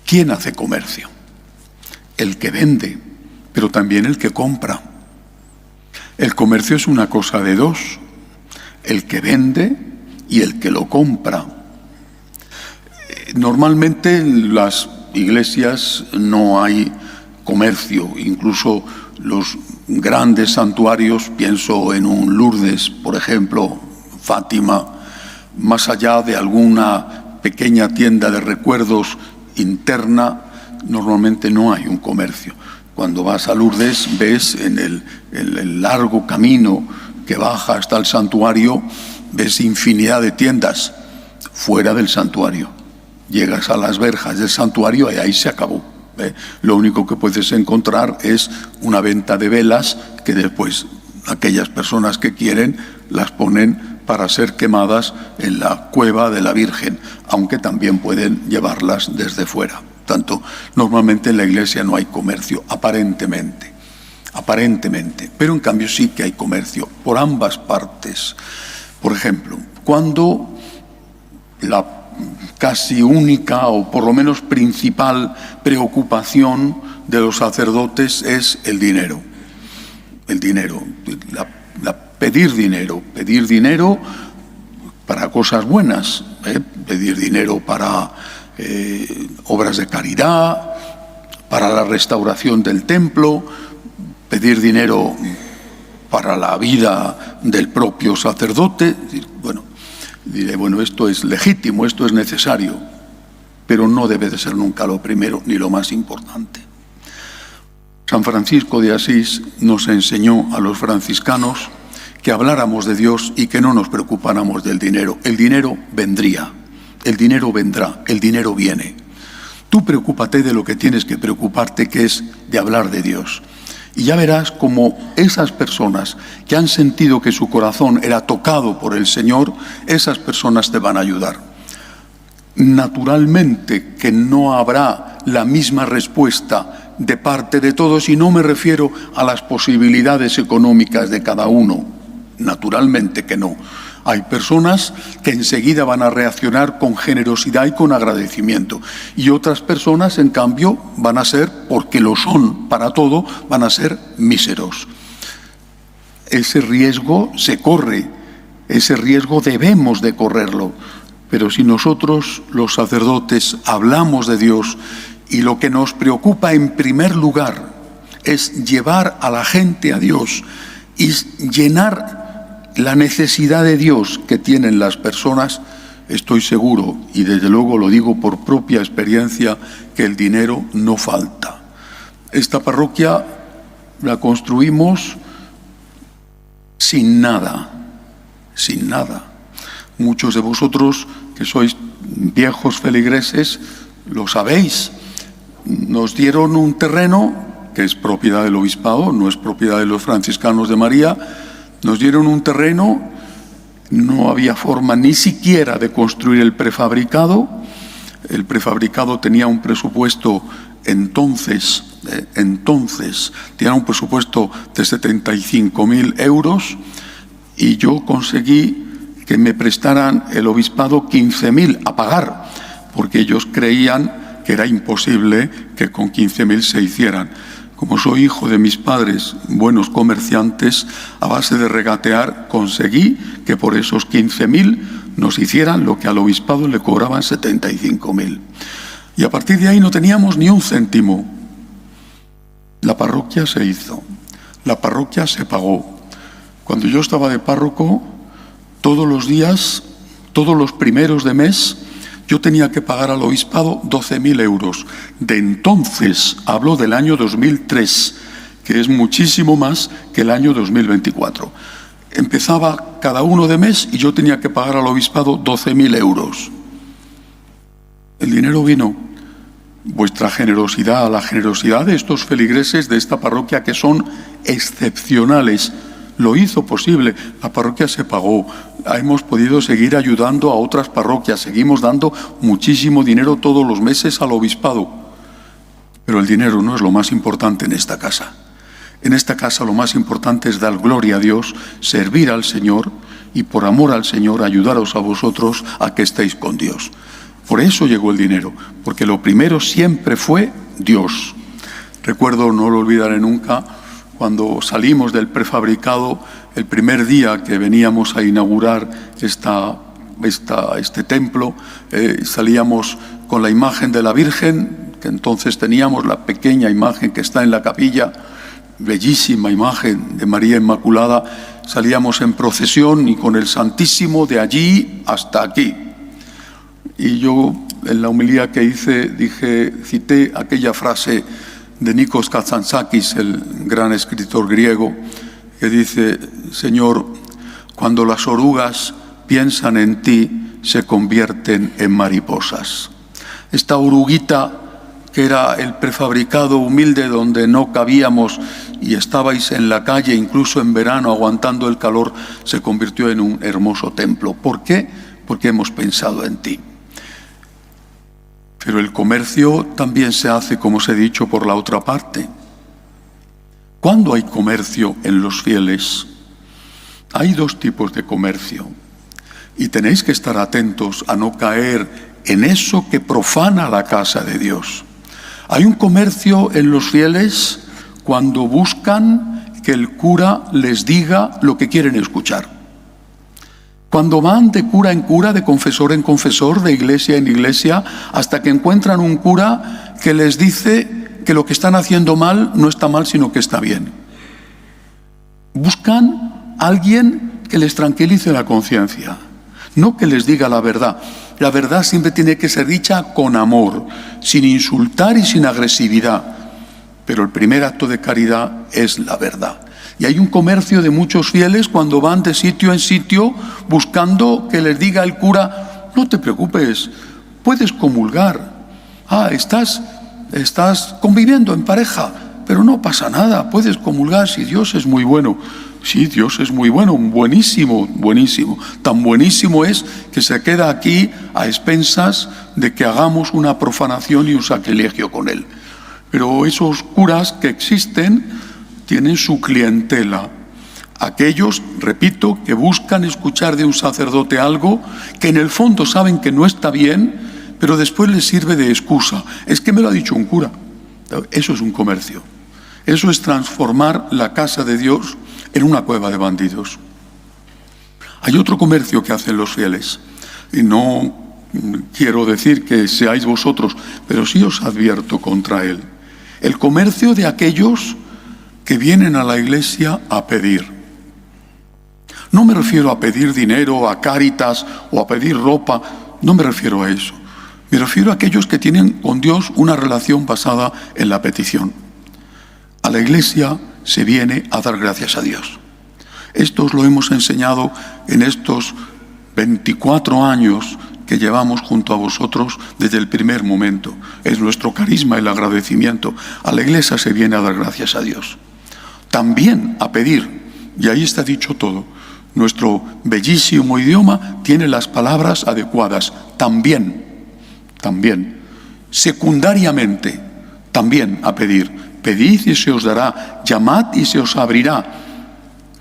¿Quién hace comercio? El que vende, pero también el que compra. El comercio es una cosa de dos: el que vende y el que lo compra. Normalmente en las iglesias no hay comercio, incluso los grandes santuarios, pienso en un Lourdes, por ejemplo, Fátima, más allá de alguna pequeña tienda de recuerdos interna, normalmente no hay un comercio. Cuando vas a Lourdes, ves en el largo camino que baja hasta el santuario, ves infinidad de tiendas fuera del santuario. Llegas a las verjas del santuario y ahí se acabó. Lo único que puedes encontrar es una venta de velas que después aquellas personas que quieren las ponen para ser quemadas en la cueva de la Virgen, aunque también pueden llevarlas desde fuera. Tanto, normalmente en la iglesia no hay comercio, aparentemente, pero en cambio sí que hay comercio por ambas partes. Por ejemplo, cuando la casi única o por lo menos principal preocupación de los sacerdotes es el dinero, pedir dinero para cosas buenas, pedir dinero para obras de caridad, para la restauración del templo, pedir dinero para la vida del propio sacerdote. Diré, esto es legítimo, esto es necesario, pero no debe de ser nunca lo primero ni lo más importante. San Francisco de Asís nos enseñó a los franciscanos que habláramos de Dios y que no nos preocupáramos del dinero. El dinero vendría, el dinero vendrá, el dinero viene. Tú preocúpate de lo que tienes que preocuparte, que es de hablar de Dios. Y ya verás cómo esas personas que han sentido que su corazón era tocado por el Señor, esas personas te van a ayudar. Naturalmente que no habrá la misma respuesta de parte de todos, y no me refiero a las posibilidades económicas de cada uno. Naturalmente que no. Hay personas que enseguida van a reaccionar con generosidad y con agradecimiento. Y otras personas, en cambio, van a ser, porque lo son para todo, van a ser míseros. Ese riesgo se corre, ese riesgo debemos de correrlo. Pero si nosotros, los sacerdotes, hablamos de Dios y lo que nos preocupa en primer lugar es llevar a la gente a Dios y llenar la necesidad de Dios que tienen las personas, estoy seguro, y desde luego lo digo por propia experiencia, que el dinero no falta. Esta parroquia la construimos sin nada. Muchos de vosotros que sois viejos feligreses lo sabéis. Nos dieron un terreno que es propiedad del obispado, no es propiedad de los franciscanos de María. Nos dieron un terreno, no había forma ni siquiera de construir el prefabricado. El prefabricado tenía un presupuesto entonces tenía un presupuesto de 75.000 euros y yo conseguí que me prestaran el obispado 15.000 a pagar, porque ellos creían que era imposible que con 15.000 se hicieran. Como soy hijo de mis padres, buenos comerciantes, a base de regatear conseguí que por esos 15.000 nos hicieran lo que al obispado le cobraban 75.000. Y a partir de ahí no teníamos ni un céntimo. La parroquia se hizo, la parroquia se pagó. Cuando yo estaba de párroco, todos los días, todos los primeros de mes, yo tenía que pagar al obispado 12.000 euros. De entonces, hablo del año 2003, que es muchísimo más que el año 2024. Empezaba cada uno de mes y yo tenía que pagar al obispado 12.000 euros. El dinero vino. Vuestra generosidad, la generosidad de estos feligreses de esta parroquia que son excepcionales, lo hizo posible. La parroquia se pagó, hemos podido seguir ayudando a otras parroquias, seguimos dando muchísimo dinero todos los meses al obispado. Pero el dinero no es lo más importante en esta casa. En esta casa lo más importante es dar gloria a Dios, servir al Señor y por amor al Señor ayudaros a vosotros a que estéis con Dios. Por eso llegó el dinero, porque lo primero siempre fue Dios. Recuerdo, no lo olvidaré nunca, cuando salimos del prefabricado, el primer día que veníamos a inaugurar este templo, salíamos con la imagen de la Virgen, que entonces teníamos la pequeña imagen que está en la capilla, bellísima imagen de María Inmaculada, salíamos en procesión y con el Santísimo de allí hasta aquí. Y yo, en la homilía que hice, cité aquella frase de Nikos Kazantzakis, el gran escritor griego, que dice: Señor, cuando las orugas piensan en ti, se convierten en mariposas. Esta oruguita, que era el prefabricado humilde donde no cabíamos y estabais en la calle, incluso en verano, aguantando el calor, se convirtió en un hermoso templo. ¿Por qué? Porque hemos pensado en ti. Pero el comercio también se hace, como os he dicho, por la otra parte. ¿Cuándo hay comercio en los fieles? Hay dos tipos de comercio. Y tenéis que estar atentos a no caer en eso que profana la casa de Dios. Hay un comercio en los fieles cuando buscan que el cura les diga lo que quieren escuchar. Cuando van de cura en cura, de confesor en confesor, de iglesia en iglesia, hasta que encuentran un cura que les dice que lo que están haciendo mal no está mal, sino que está bien. Buscan a alguien que les tranquilice la conciencia, no que les diga la verdad. La verdad siempre tiene que ser dicha con amor, sin insultar y sin agresividad. Pero el primer acto de caridad es la verdad. Y hay un comercio de muchos fieles cuando van de sitio en sitio buscando que les diga el cura: no te preocupes, puedes comulgar. Estás conviviendo en pareja, pero no pasa nada, puedes comulgar si Dios es muy bueno. Sí, Dios es muy bueno, buenísimo, buenísimo. Tan buenísimo es que se queda aquí a expensas de que hagamos una profanación y un sacrilegio con Él. Pero esos curas que existen tienen su clientela. Aquellos, repito, que buscan escuchar de un sacerdote algo que en el fondo saben que no está bien, pero después les sirve de excusa. Es que me lo ha dicho un cura. Eso es un comercio. Eso es transformar la casa de Dios en una cueva de bandidos. Hay otro comercio que hacen los fieles, y no quiero decir que seáis vosotros, pero sí os advierto contra él. El comercio de aquellos que vienen a la iglesia a pedir. No me refiero a pedir dinero, a Cáritas o a pedir ropa, no me refiero a eso. Me refiero a aquellos que tienen con Dios una relación basada en la petición. A la Iglesia se viene a dar gracias a Dios. Esto os lo hemos enseñado en estos 24 años que llevamos junto a vosotros desde el primer momento. Es nuestro carisma el agradecimiento. A la Iglesia se viene a dar gracias a Dios. También a pedir, y ahí está dicho todo. Nuestro bellísimo idioma tiene las palabras adecuadas. También. Secundariamente, también a pedir. Pedid y se os dará, llamad y se os abrirá.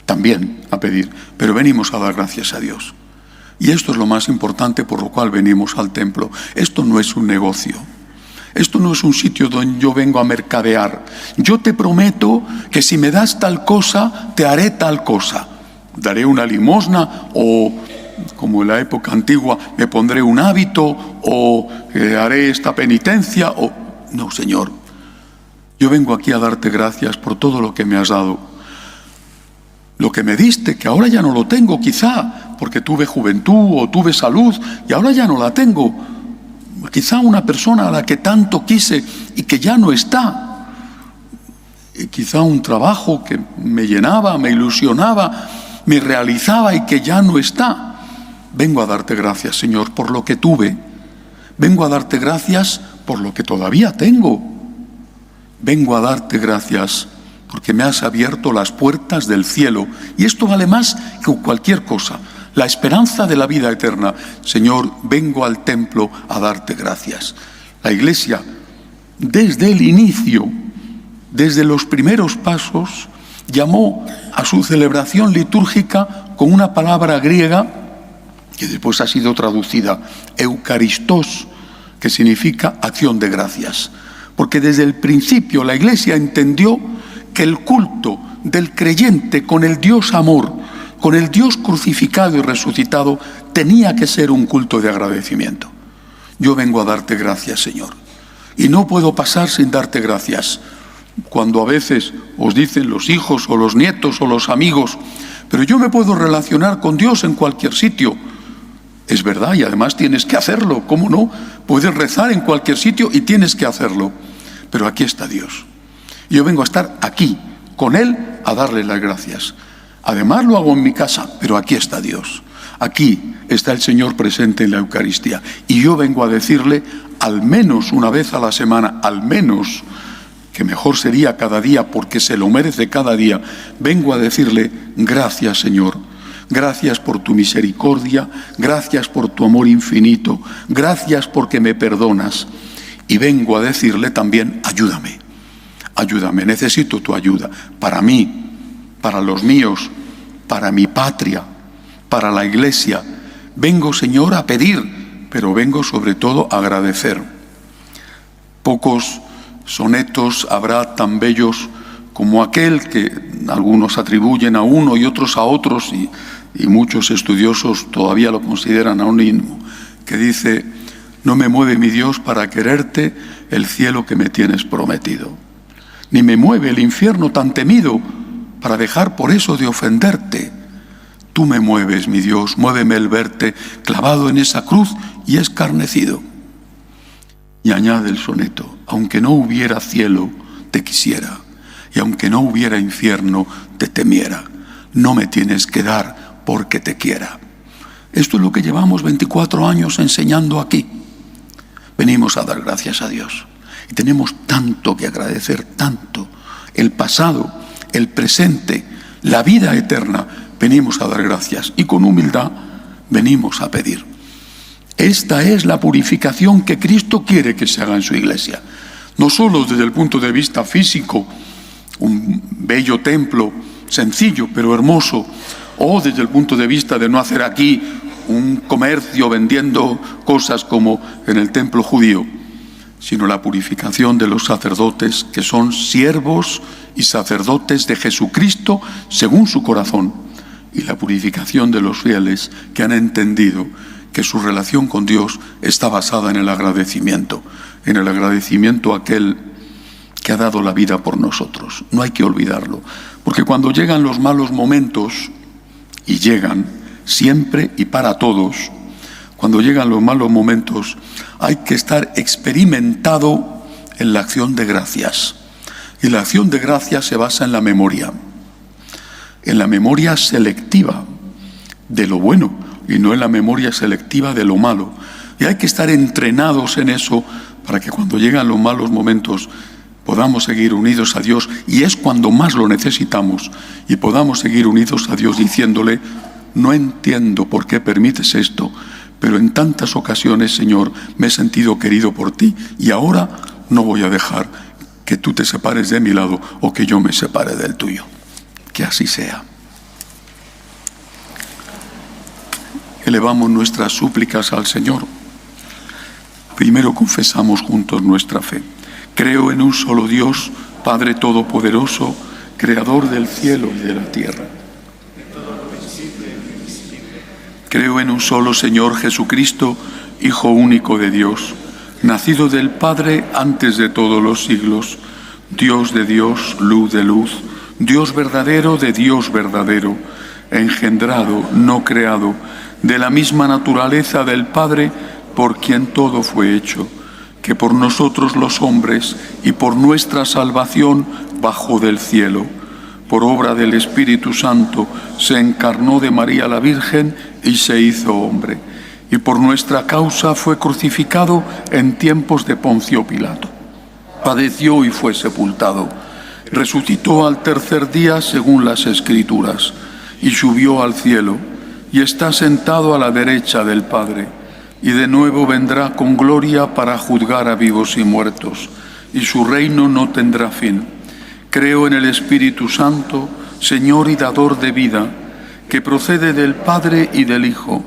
También a pedir. Pero venimos a dar gracias a Dios. Y esto es lo más importante por lo cual venimos al templo. Esto no es un negocio. Esto no es un sitio donde yo vengo a mercadear. Yo te prometo que si me das tal cosa, te haré tal cosa. Daré una limosna o, como en la época antigua, me pondré un hábito o haré esta penitencia o... No, Señor. Yo vengo aquí a darte gracias por todo lo que me has dado. Lo que me diste, que ahora ya no lo tengo quizá, porque tuve juventud o tuve salud y ahora ya no la tengo. Quizá una persona a la que tanto quise y que ya no está. Y quizá un trabajo que me llenaba, me ilusionaba, me realizaba y que ya no está. Vengo a darte gracias, Señor, por lo que tuve. Vengo a darte gracias por lo que todavía tengo. Vengo a darte gracias porque me has abierto las puertas del cielo. Y esto vale más que cualquier cosa. La esperanza de la vida eterna. Señor, vengo al templo a darte gracias. La Iglesia, desde el inicio, desde los primeros pasos, llamó a su celebración litúrgica con una palabra griega que después ha sido traducida, Eucaristos, que significa acción de gracias. Porque desde el principio la Iglesia entendió que el culto del creyente con el Dios amor, con el Dios crucificado y resucitado, tenía que ser un culto de agradecimiento. Yo vengo a darte gracias, Señor. Y no puedo pasar sin darte gracias. Cuando a veces os dicen los hijos o los nietos o los amigos, pero yo me puedo relacionar con Dios en cualquier sitio. Es verdad, y además tienes que hacerlo, ¿cómo no? Puedes rezar en cualquier sitio y tienes que hacerlo. Pero aquí está Dios. Yo vengo a estar aquí, con Él, a darle las gracias. Además lo hago en mi casa, pero aquí está Dios. Aquí está el Señor presente en la Eucaristía. Y yo vengo a decirle, al menos una vez a la semana, al menos, que mejor sería cada día porque se lo merece cada día, vengo a decirle, gracias, Señor. Gracias por tu misericordia, gracias por tu amor infinito, gracias porque me perdonas. Y vengo a decirle también, ayúdame. Ayúdame, necesito tu ayuda para mí, para los míos, para mi patria, para la Iglesia. Vengo, Señor, a pedir, pero vengo sobre todo a agradecer. Pocos sonetos habrá tan bellos como aquel que algunos atribuyen a uno y otros a otros, y muchos estudiosos todavía lo consideran anónimo, que dice, no me mueve mi Dios para quererte el cielo que me tienes prometido. Ni me mueve el infierno tan temido para dejar por eso de ofenderte. Tú me mueves, mi Dios, muéveme el verte clavado en esa cruz y escarnecido. Y añade el soneto, aunque no hubiera cielo, te quisiera, y aunque no hubiera infierno, te temiera. No me tienes que dar porque te quiera. Esto es lo que llevamos 24 años enseñando aquí. Venimos a dar gracias a Dios. Y tenemos tanto que agradecer, tanto. El pasado, el presente, la vida eterna, venimos a dar gracias. Y con humildad venimos a pedir. Esta es la purificación que Cristo quiere que se haga en su Iglesia. No solo desde el punto de vista físico, un bello templo, sencillo pero hermoso, o desde el punto de vista de no hacer aquí un comercio vendiendo cosas como en el templo judío, sino la purificación de los sacerdotes, que son siervos y sacerdotes de Jesucristo según su corazón, y la purificación de los fieles que han entendido que su relación con Dios está basada en el agradecimiento a aquel que ha dado la vida por nosotros. No hay que olvidarlo, porque cuando llegan los malos momentos, Y llegan siempre y para todos. Cuando llegan los malos momentos, hay que estar experimentado en la acción de gracias. Y la acción de gracias se basa en la memoria selectiva de lo bueno y no en la memoria selectiva de lo malo. Y hay que estar entrenados en eso para que cuando llegan los malos momentos podamos seguir unidos a Dios, y es cuando más lo necesitamos, y podamos seguir unidos a Dios diciéndole: no entiendo por qué permites esto, pero en tantas ocasiones, Señor, me he sentido querido por ti, y ahora no voy a dejar que tú te separes de mi lado o que yo me separe del tuyo. Que así sea. Elevamos nuestras súplicas al Señor. Primero confesamos juntos nuestra fe. Creo en un solo Dios, Padre Todopoderoso, Creador del cielo y de la tierra. Creo en un solo Señor Jesucristo, Hijo único de Dios, nacido del Padre antes de todos los siglos, Dios de Dios, luz de luz, Dios verdadero de Dios verdadero, engendrado, no creado, de la misma naturaleza del Padre, por quien todo fue hecho, que por nosotros los hombres y por nuestra salvación bajó del cielo. Por obra del Espíritu Santo se encarnó de María la Virgen y se hizo hombre. Y por nuestra causa fue crucificado en tiempos de Poncio Pilato. Padeció y fue sepultado. Resucitó al tercer día según las Escrituras y subió al cielo y está sentado a la derecha del Padre. Y de nuevo vendrá con gloria para juzgar a vivos y muertos, y su reino no tendrá fin. Creo en el Espíritu Santo, Señor y dador de vida, que procede del Padre y del Hijo,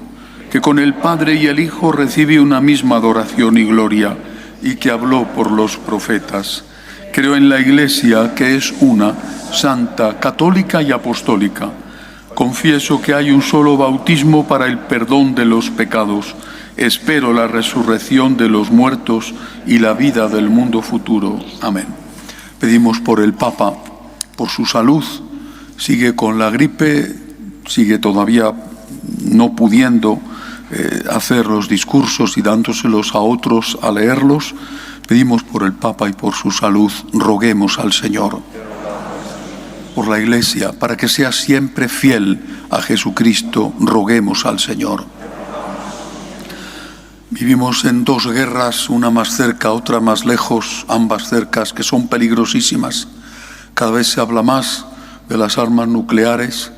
que con el Padre y el Hijo recibe una misma adoración y gloria, y que habló por los profetas. Creo en la Iglesia, que es una, santa, católica y apostólica. Confieso que hay un solo bautismo para el perdón de los pecados. Espero la resurrección de los muertos y la vida del mundo futuro. Amén. Pedimos por el Papa, por su salud. Sigue con la gripe, sigue todavía no pudiendo hacer los discursos y dándoselos a otros a leerlos. Pedimos por el Papa y por su salud. Roguemos al Señor. Por la Iglesia, para que sea siempre fiel a Jesucristo, roguemos al Señor. Vivimos en dos guerras, una más cerca, otra más lejos, ambas cercas, que son peligrosísimas. Cada vez se habla más de las armas nucleares.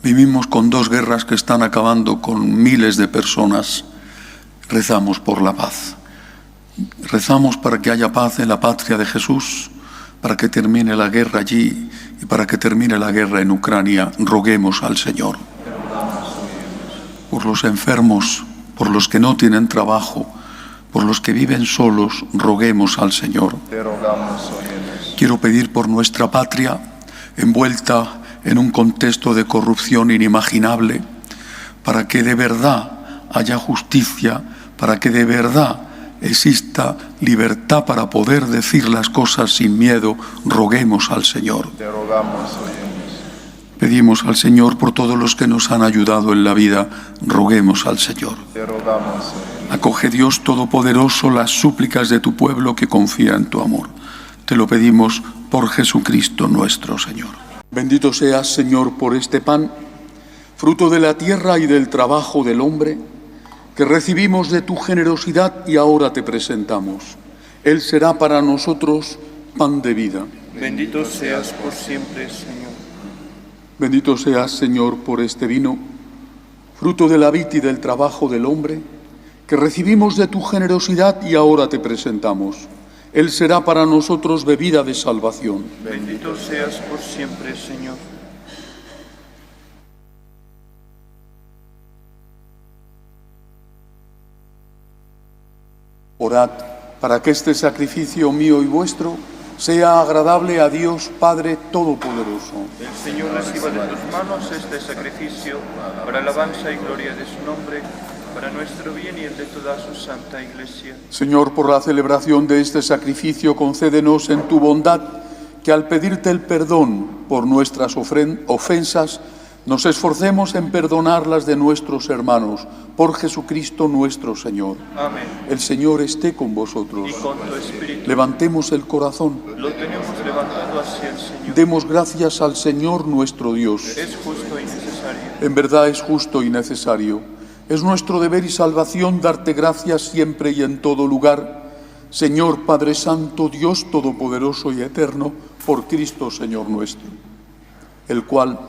Vivimos con dos guerras que están acabando con miles de personas. Rezamos por la paz. Rezamos para que haya paz en la patria de Jesús, para que termine la guerra allí y para que termine la guerra en Ucrania. Roguemos al Señor. Por los enfermos, por los que no tienen trabajo, por los que viven solos, roguemos al Señor. Quiero pedir por nuestra patria, envuelta en un contexto de corrupción inimaginable, para que de verdad haya justicia, para que de verdad exista libertad para poder decir las cosas sin miedo. Roguemos al Señor. Pedimos al Señor por todos los que nos han ayudado en la vida. Roguemos al Señor. Acoge, Dios Todopoderoso, las súplicas de tu pueblo que confía en tu amor. Te lo pedimos por Jesucristo nuestro Señor. Bendito seas, Señor, por este pan, fruto de la tierra y del trabajo del hombre, que recibimos de tu generosidad y ahora te presentamos. Él será para nosotros pan de vida. Bendito seas por siempre, Señor. Bendito seas, Señor, por este vino, fruto de la vid y del trabajo del hombre, que recibimos de tu generosidad y ahora te presentamos. Él será para nosotros bebida de salvación. Bendito seas por siempre, Señor. Orad para que este sacrificio mío y vuestro sea agradable a Dios Padre Todopoderoso. El Señor reciba de tus manos este sacrificio para alabanza y gloria de su nombre, para nuestro bien y el de toda su santa Iglesia. Señor, por la celebración de este sacrificio, concédenos en tu bondad que al pedirte el perdón por nuestras ofensas, Nos esforcemos en perdonar las de nuestros hermanos, por Jesucristo nuestro Señor. Amén. El Señor esté con vosotros. Y con tu espíritu. Levantemos el corazón. Lo tenemos levantado hacia el Señor. Demos gracias al Señor nuestro Dios. Es justo y necesario. En verdad es justo y necesario. Es nuestro deber y salvación darte gracias siempre y en todo lugar. Señor Padre Santo, Dios Todopoderoso y Eterno, por Cristo Señor nuestro, el cual,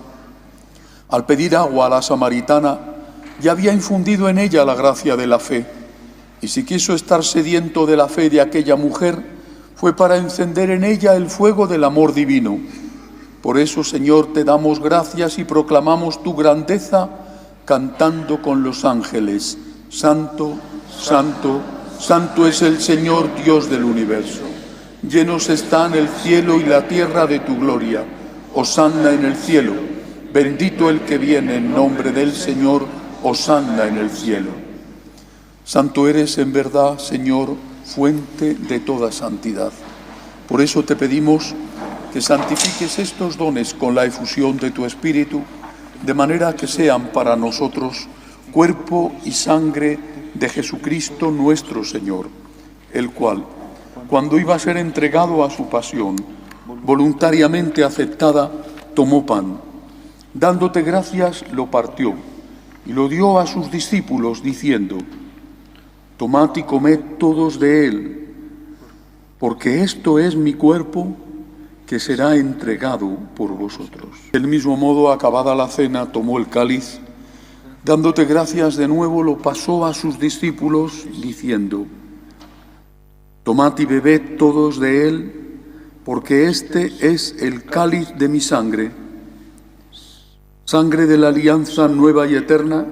al pedir agua a la samaritana, ya había infundido en ella la gracia de la fe, y si quiso estar sediento de la fe de aquella mujer, fue para encender en ella el fuego del amor divino. Por eso, Señor, te damos gracias y proclamamos tu grandeza, cantando con los ángeles: Santo, Santo, Santo es el Señor Dios del universo. Llenos están el cielo y la tierra de tu gloria. Hosanna en el cielo. Bendito el que viene en nombre del Señor. Hosanna en el cielo. Santo eres en verdad, Señor, fuente de toda santidad. Por eso te pedimos que santifiques estos dones con la efusión de tu Espíritu, de manera que sean para nosotros cuerpo y sangre de Jesucristo nuestro Señor, el cual, cuando iba a ser entregado a su pasión, voluntariamente aceptada, tomó pan. Dándote gracias, lo partió y lo dio a sus discípulos, diciendo: Tomad y comed todos de él, porque esto es mi cuerpo que será entregado por vosotros. Del mismo modo, acabada la cena, tomó el cáliz, dándote gracias de nuevo, lo pasó a sus discípulos, diciendo: Tomad y bebed todos de él, porque este es el cáliz de mi sangre, sangre de la alianza nueva y eterna,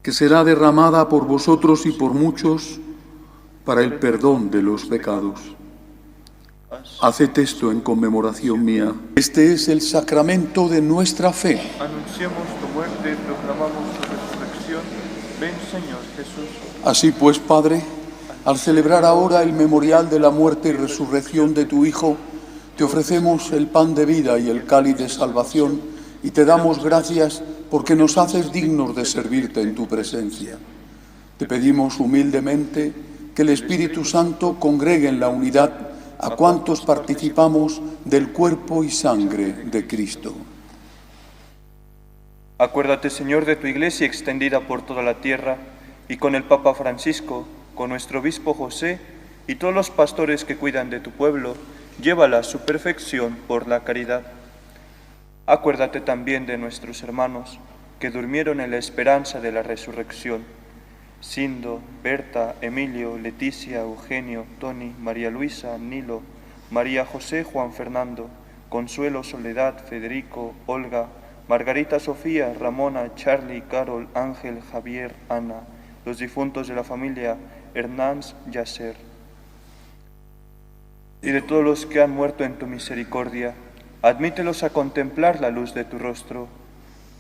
que será derramada por vosotros y por muchos para el perdón de los pecados. Haced esto en conmemoración mía. Este es el sacramento de nuestra fe. Anunciamos tu muerte, proclamamos tu resurrección. Ven, Señor Jesús. Así pues, Padre, al celebrar ahora el memorial de la muerte y resurrección de tu Hijo, te ofrecemos el pan de vida y el cáliz de salvación, y te damos gracias porque nos haces dignos de servirte en tu presencia. Te pedimos humildemente que el Espíritu Santo congregue en la unidad a cuantos participamos del cuerpo y sangre de Cristo. Acuérdate, Señor, de tu Iglesia extendida por toda la tierra, y con el Papa Francisco, con nuestro obispo José y todos los pastores que cuidan de tu pueblo, llévala a su perfección por la caridad. Acuérdate también de nuestros hermanos que durmieron en la esperanza de la resurrección: Sindo, Berta, Emilio, Leticia, Eugenio, Tony, María Luisa, Nilo, María José, Juan Fernando, Consuelo, Soledad, Federico, Olga, Margarita, Sofía, Ramona, Charlie, Carol, Ángel, Javier, Ana, los difuntos de la familia Hernández, Yasser, y de todos los que han muerto en tu misericordia, admítelos a contemplar la luz de tu rostro.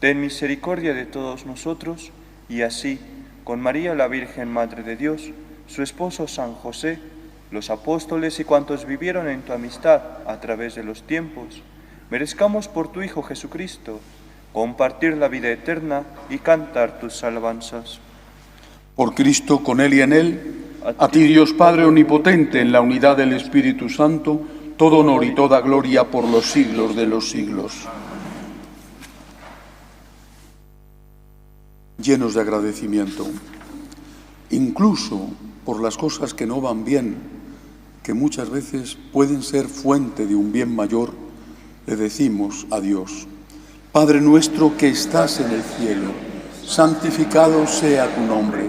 Ten misericordia de todos nosotros, y así, con María la Virgen Madre de Dios, su esposo San José, los apóstoles y cuantos vivieron en tu amistad a través de los tiempos, merezcamos por tu Hijo Jesucristo compartir la vida eterna y cantar tus alabanzas. Por Cristo, con Él y en Él, a ti, Dios Padre Omnipotente, en la unidad del Espíritu Santo, todo honor y toda gloria por los siglos de los siglos. Llenos de agradecimiento, incluso por las cosas que no van bien, que muchas veces pueden ser fuente de un bien mayor, le decimos a Dios: Padre nuestro que estás en el cielo, santificado sea tu nombre.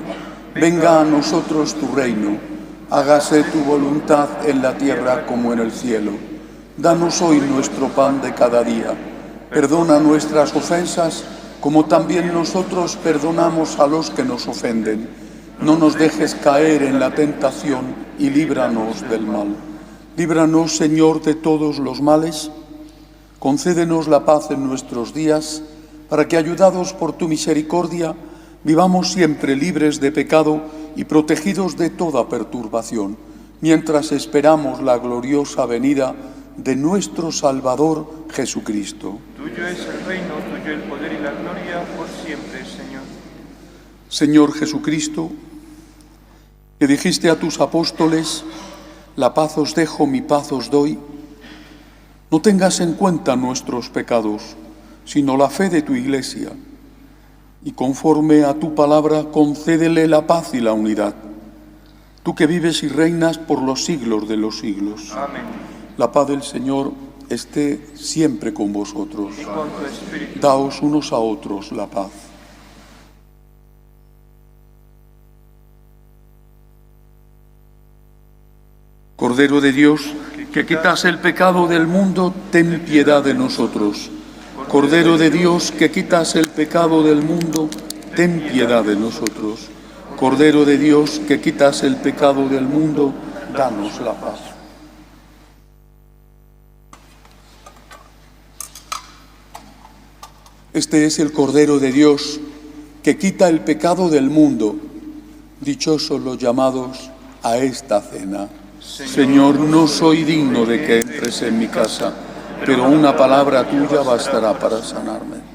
Venga a nosotros tu reino. Hágase tu voluntad en la tierra como en el cielo. Danos hoy nuestro pan de cada día. Perdona nuestras ofensas, como también nosotros perdonamos a los que nos ofenden. No nos dejes caer en la tentación y líbranos del mal. Líbranos, Señor, de todos los males. Concédenos la paz en nuestros días, para que, ayudados por tu misericordia, vivamos siempre libres de pecado y protegidos de toda perturbación, mientras esperamos la gloriosa venida de nuestro Salvador Jesucristo. Tuyo es el reino, tuyo tuyo el poder y la gloria por siempre, Señor. Señor Jesucristo, que dijiste a tus apóstoles, la paz os dejo, mi paz os doy, no tengas en cuenta nuestros pecados, sino la fe de tu Iglesia, y conforme a tu palabra concédele la paz y la unidad. Tú que vives y reinas por los siglos de los siglos. Amén. La paz del Señor esté siempre con vosotros. Y con tu espíritu. Daos unos a otros la paz. Cordero de Dios, que quitas el pecado del mundo, ten piedad de nosotros. Cordero de Dios, que quitas el pecado del mundo, ten piedad de nosotros. Cordero de Dios, que quitas el pecado del mundo, danos la paz. Este es el Cordero de Dios, que quita el pecado del mundo. Dichosos los llamados a esta cena. Señor, no soy digno de que entres en mi casa, pero una palabra tuya bastará para sanarme.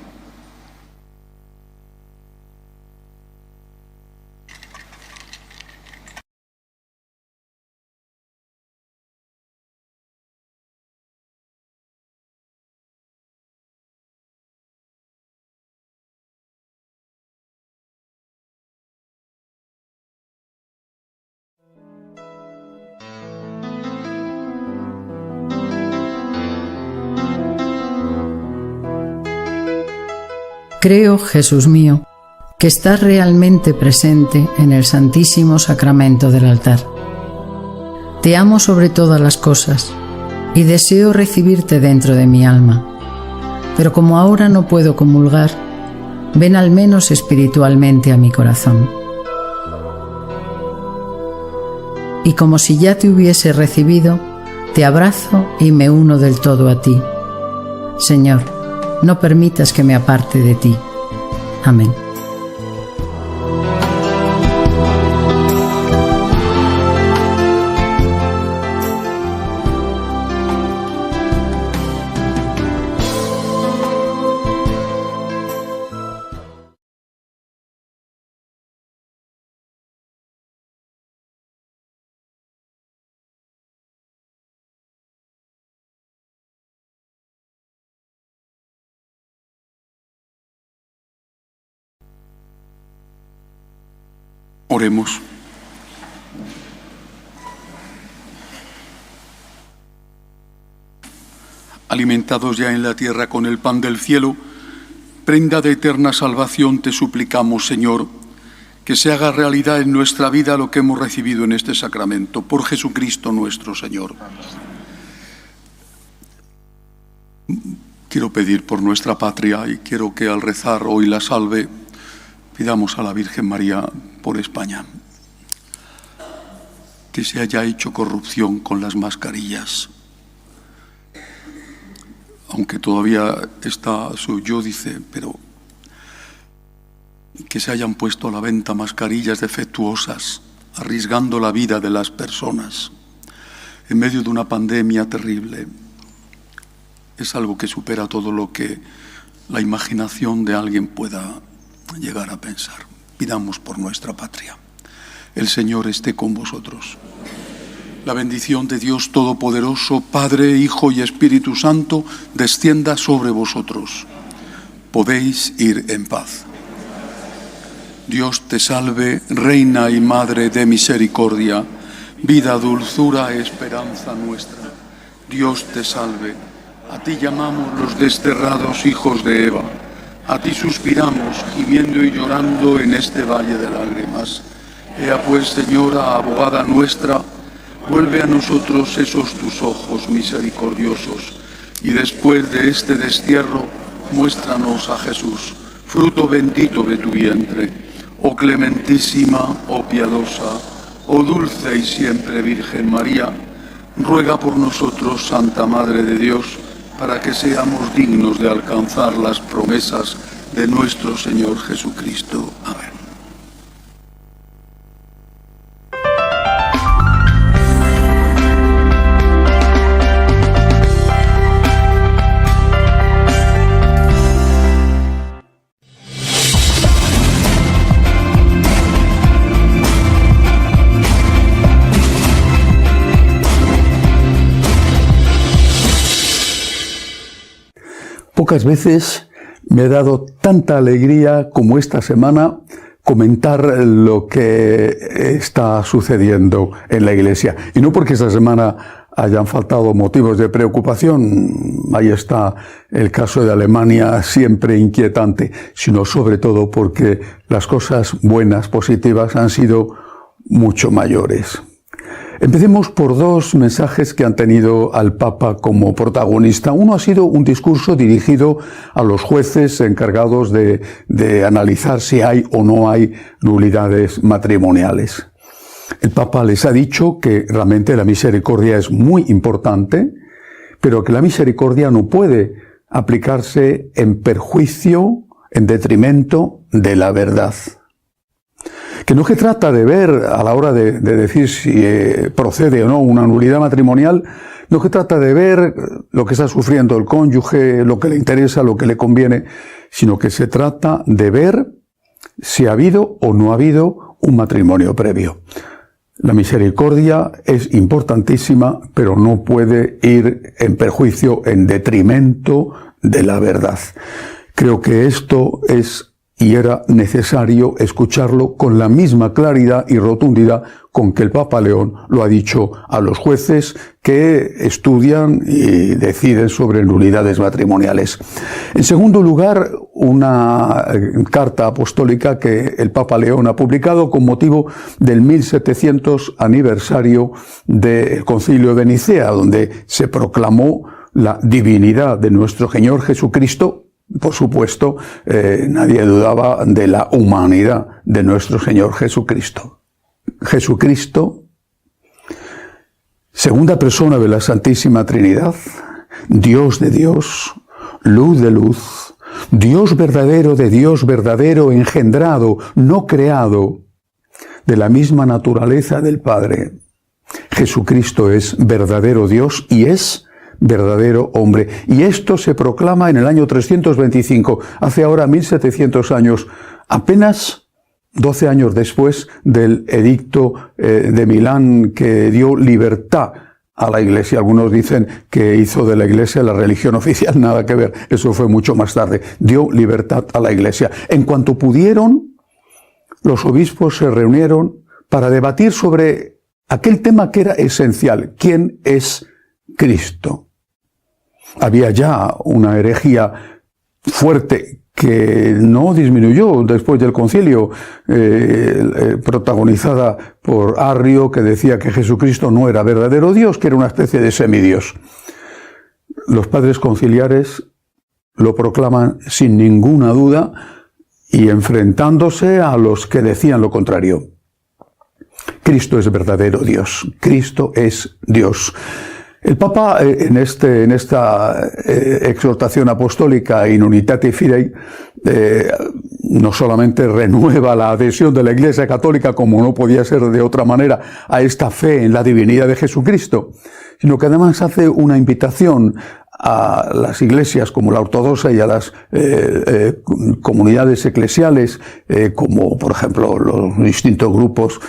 Creo, Jesús mío, que estás realmente presente en el Santísimo Sacramento del altar. Te amo sobre todas las cosas y deseo recibirte dentro de mi alma. Pero como ahora no puedo comulgar, ven al menos espiritualmente a mi corazón. Y como si ya te hubiese recibido, te abrazo y me uno del todo a ti. Señor, no permitas que me aparte de ti. Amén. Oremos. Alimentados ya en la tierra con el pan del cielo, prenda de eterna salvación, te suplicamos, Señor, que se haga realidad en nuestra vida lo que hemos recibido en este sacramento, por Jesucristo nuestro Señor. Quiero pedir por nuestra patria y quiero que al rezar hoy la salve, pidamos a la Virgen María por España, que se haya hecho corrupción con las mascarillas, aunque todavía está su dice, pero que se hayan puesto a la venta mascarillas defectuosas, arriesgando la vida de las personas en medio de una pandemia terrible. Es algo que supera todo lo que la imaginación de alguien pueda llegar a pensar. Pidamos por nuestra patria. El Señor esté con vosotros. La bendición de Dios Todopoderoso, Padre, Hijo y Espíritu Santo, descienda sobre vosotros. Podéis ir en paz. Dios te salve, Reina y Madre de misericordia, vida, dulzura, esperanza nuestra. Dios te salve. A ti llamamos los desterrados hijos de Eva. A ti suspiramos, gimiendo y llorando en este valle de lágrimas. Ea pues, Señora, abogada nuestra, vuelve a nosotros esos tus ojos misericordiosos, y después de este destierro, muéstranos a Jesús, fruto bendito de tu vientre. Oh clementísima, oh piadosa, oh dulce y siempre Virgen María, ruega por nosotros, Santa Madre de Dios, para que seamos dignos de alcanzar las promesas de nuestro Señor Jesucristo. Amén. Pocas veces me ha dado tanta alegría como esta semana comentar lo que está sucediendo en la Iglesia. Y no porque esta semana hayan faltado motivos de preocupación, ahí está el caso de Alemania siempre inquietante, sino sobre todo porque las cosas buenas, positivas, han sido mucho mayores. Empecemos por dos mensajes que han tenido al Papa como protagonista. Uno ha sido un discurso dirigido a los jueces encargados de analizar si hay o no hay nulidades matrimoniales. El Papa les ha dicho que realmente la misericordia es muy importante, pero que la misericordia no puede aplicarse en perjuicio, en detrimento de la verdad. Que no se trata de ver, a la hora de decir si procede o no una nulidad matrimonial, no se trata de ver lo que está sufriendo el cónyuge, lo que le interesa, lo que le conviene, sino que se trata de ver si ha habido o no ha habido un matrimonio previo. La misericordia es importantísima, pero no puede ir en perjuicio, en detrimento de la verdad. Creo que esto es y era necesario escucharlo con la misma claridad y rotundidad con que el Papa León lo ha dicho a los jueces que estudian y deciden sobre nulidades matrimoniales. En segundo lugar, una carta apostólica que el Papa León ha publicado con motivo del 1700 aniversario del Concilio de Nicea, donde se proclamó la divinidad de nuestro Señor Jesucristo. Por supuesto, nadie dudaba de la humanidad de nuestro Señor Jesucristo. Jesucristo, segunda persona de la Santísima Trinidad, Dios de Dios, luz de luz, Dios verdadero de Dios verdadero, engendrado, no creado, de la misma naturaleza del Padre. Jesucristo es verdadero Dios y es verdadero hombre. Y esto se proclama en el año 325, hace ahora 1700 años, apenas 12 años después del edicto de Milán que dio libertad a la Iglesia. Algunos dicen que hizo de la Iglesia la religión oficial, nada que ver, eso fue mucho más tarde. Dio libertad a la Iglesia. En cuanto pudieron, los obispos se reunieron para debatir sobre aquel tema que era esencial: ¿quién es Cristo? Había ya una herejía fuerte que no disminuyó después del concilio, protagonizada por Arrio, que decía que Jesucristo no era verdadero Dios, que era una especie de semidios. Los padres conciliares lo proclaman sin ninguna duda y enfrentándose a los que decían lo contrario. Cristo es verdadero Dios, Cristo es Dios. El Papa, en esta exhortación apostólica In Unitate Fidei, no solamente renueva la adhesión de la Iglesia Católica, como no podía ser de otra manera, a esta fe en la divinidad de Jesucristo, sino que además hace una invitación a las iglesias como la ortodoxa y a las comunidades eclesiales, como por ejemplo los distintos grupos